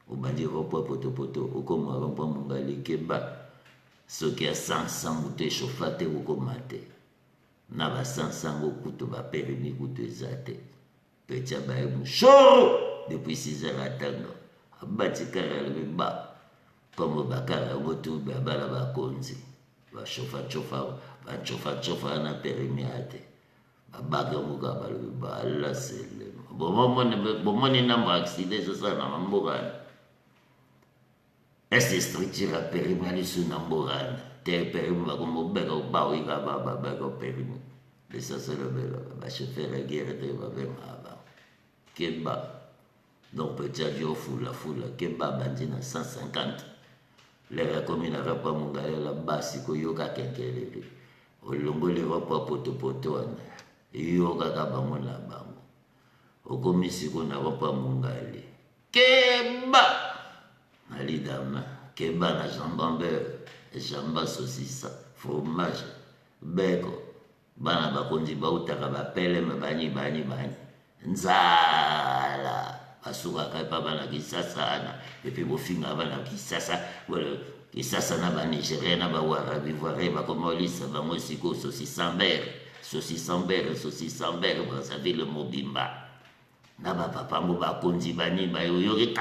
au bandi repo poto okoma rompo mungali Keba soki a 500 embouteille chauffate okomate na ba 500 okuto ba permis kuto ezate pecha ba show depuis 6 heures atanga abati kara le ba comme bakara goto ba bala ba konzi ba chofa na permis ate babaga muka ba la sele bomoni namba accident ça na mambogana est structure a permis ali su namborana te permis ba como bega ba wiga ba bega permis de ça c'est le ba chauffeur guerre de ba ba Keba donc petit avion foule Keba bandina 150 les communes à Rapa Mungali la basi ko yoka kenkelele olongo le Rapa poto wana yoka kabango la bango okomisi ko na Rapa Mungali Keba alidama Keba na jamba saucisse fromage beko bana bakonzi bautaka bapele bani nzala asuka kapa bana kisasa na epi bofinga bana kisasa wala kisasa na ba Nigeria na ba Warabi voire ba komolisa ba mosiko saucisse ambere Brazzaville mobimba na ba papa mo ba konzi bani ba yoyoke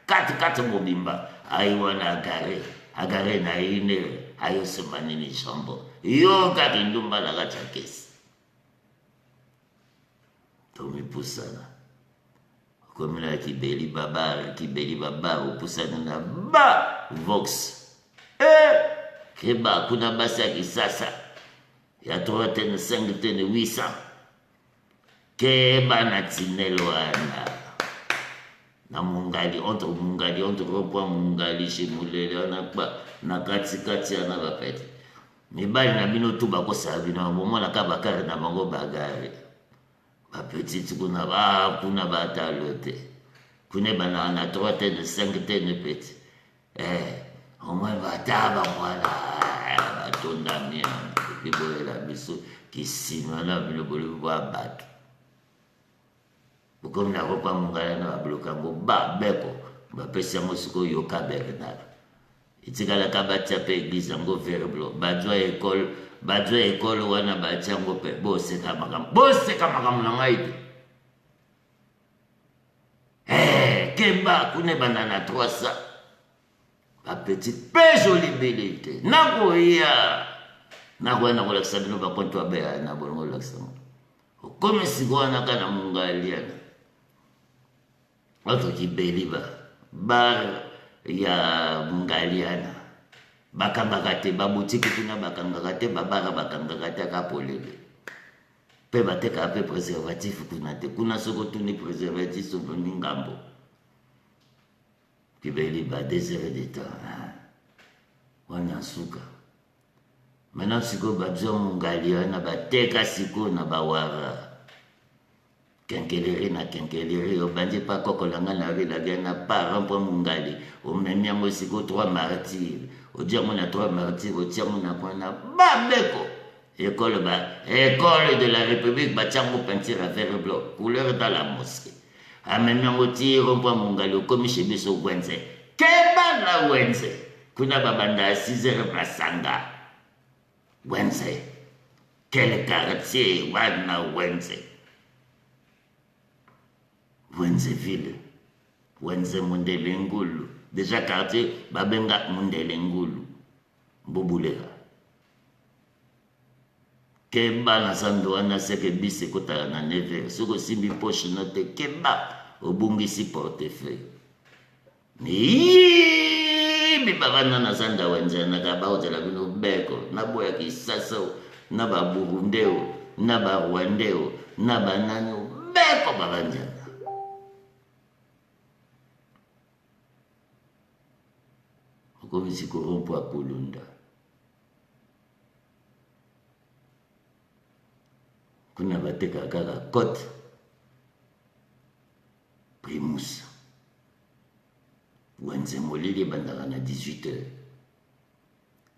kati mobimba aiwana agare na ine ayo semani ni chambo yo kati ndumba la gachakesi tomi pusana komina kibeli baba upusana na ba Vox Keba kuna basi ya kisasa ya 3 tene 5 tene 800 Keba na tinelo ana na mungali entre rompoint mungali shimulele na kati ana bapete mibali na bino tu bakosala bino bomona ka bakare na bango bagare bapetite kuna batalote kuna bana na 3 tene 5 tene peti au moins bataba mwana batondamia bibolela biso kisima na bino bolo bwa bato comme na ropa mongala na bloka ngo ba beko ba pesa ngo siko yo ka Bernard itikala ka batia pe église ngo vert blanc ba école wana ba tia ngo pe bose ka makam na ngai kemba kune banana 300 ba petite pe jolie belité nako ya nako na ko laksa bino ba konto ba na bongo laksa comme siko wana kana mungaliana watu kibeliba bar ya mungaliana bakangakate babutiki tuna bakangakate babara bakangakate akapolele pe bateka pe preservatif kuna te kuna soko tuni preservatif so ngambo kibeliba désert d'état wana suka maintenant siko badjo mungaliana bateka siko na bawara kenkeleri na kenkeleri obandi pa kokolanga na rue la gana parent pour mungali o memi yango siko 3 martyrs o dia mona 3 martyrs o tia mona kwana babeko école de la République batiango peinture à vert blanc couleur dans la mosquée a memi yango tiro pour mungali o komi chez biso wenze keba na wenze kuna babanda 6h basanga wenze quel quartier wana wenze Wenzeville, Wenze Mundele Ngulu. Déjà quartier, Babenga Mundele Ngulu. Bobulega. Kemba na sando wana seke bise kota na neve. Soko simbi poche note kemba. Obungisi portefeuille. Mi bagana na sanda wenze na kabao tela bino beko. Na boya kisaso. Na ba burundeo. Na ba rwandeo. Na ba nano. Beko baganjana. Comme si corrompu à Kolunda. Kuna bateka kaka Côte Primus. Wenze molili bandaka na 18h.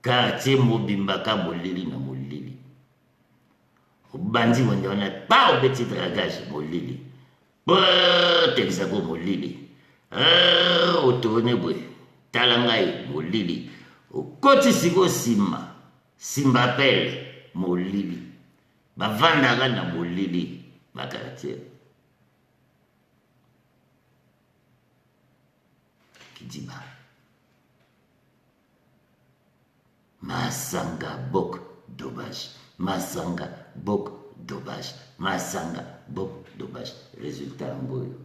Quartier mobimbaka molili na molili. Obandi wende wana pa obeti dragage molili. Texago molili. Otone bwe. Talangai molili okoti siko simba pele molili bavandaka na molili bakartier kidiba masanga bok dommage masanga bok dommage masanga bok dommage résultat ngoyo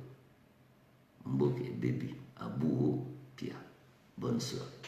mboke baby aburo pia. Bonne soirée.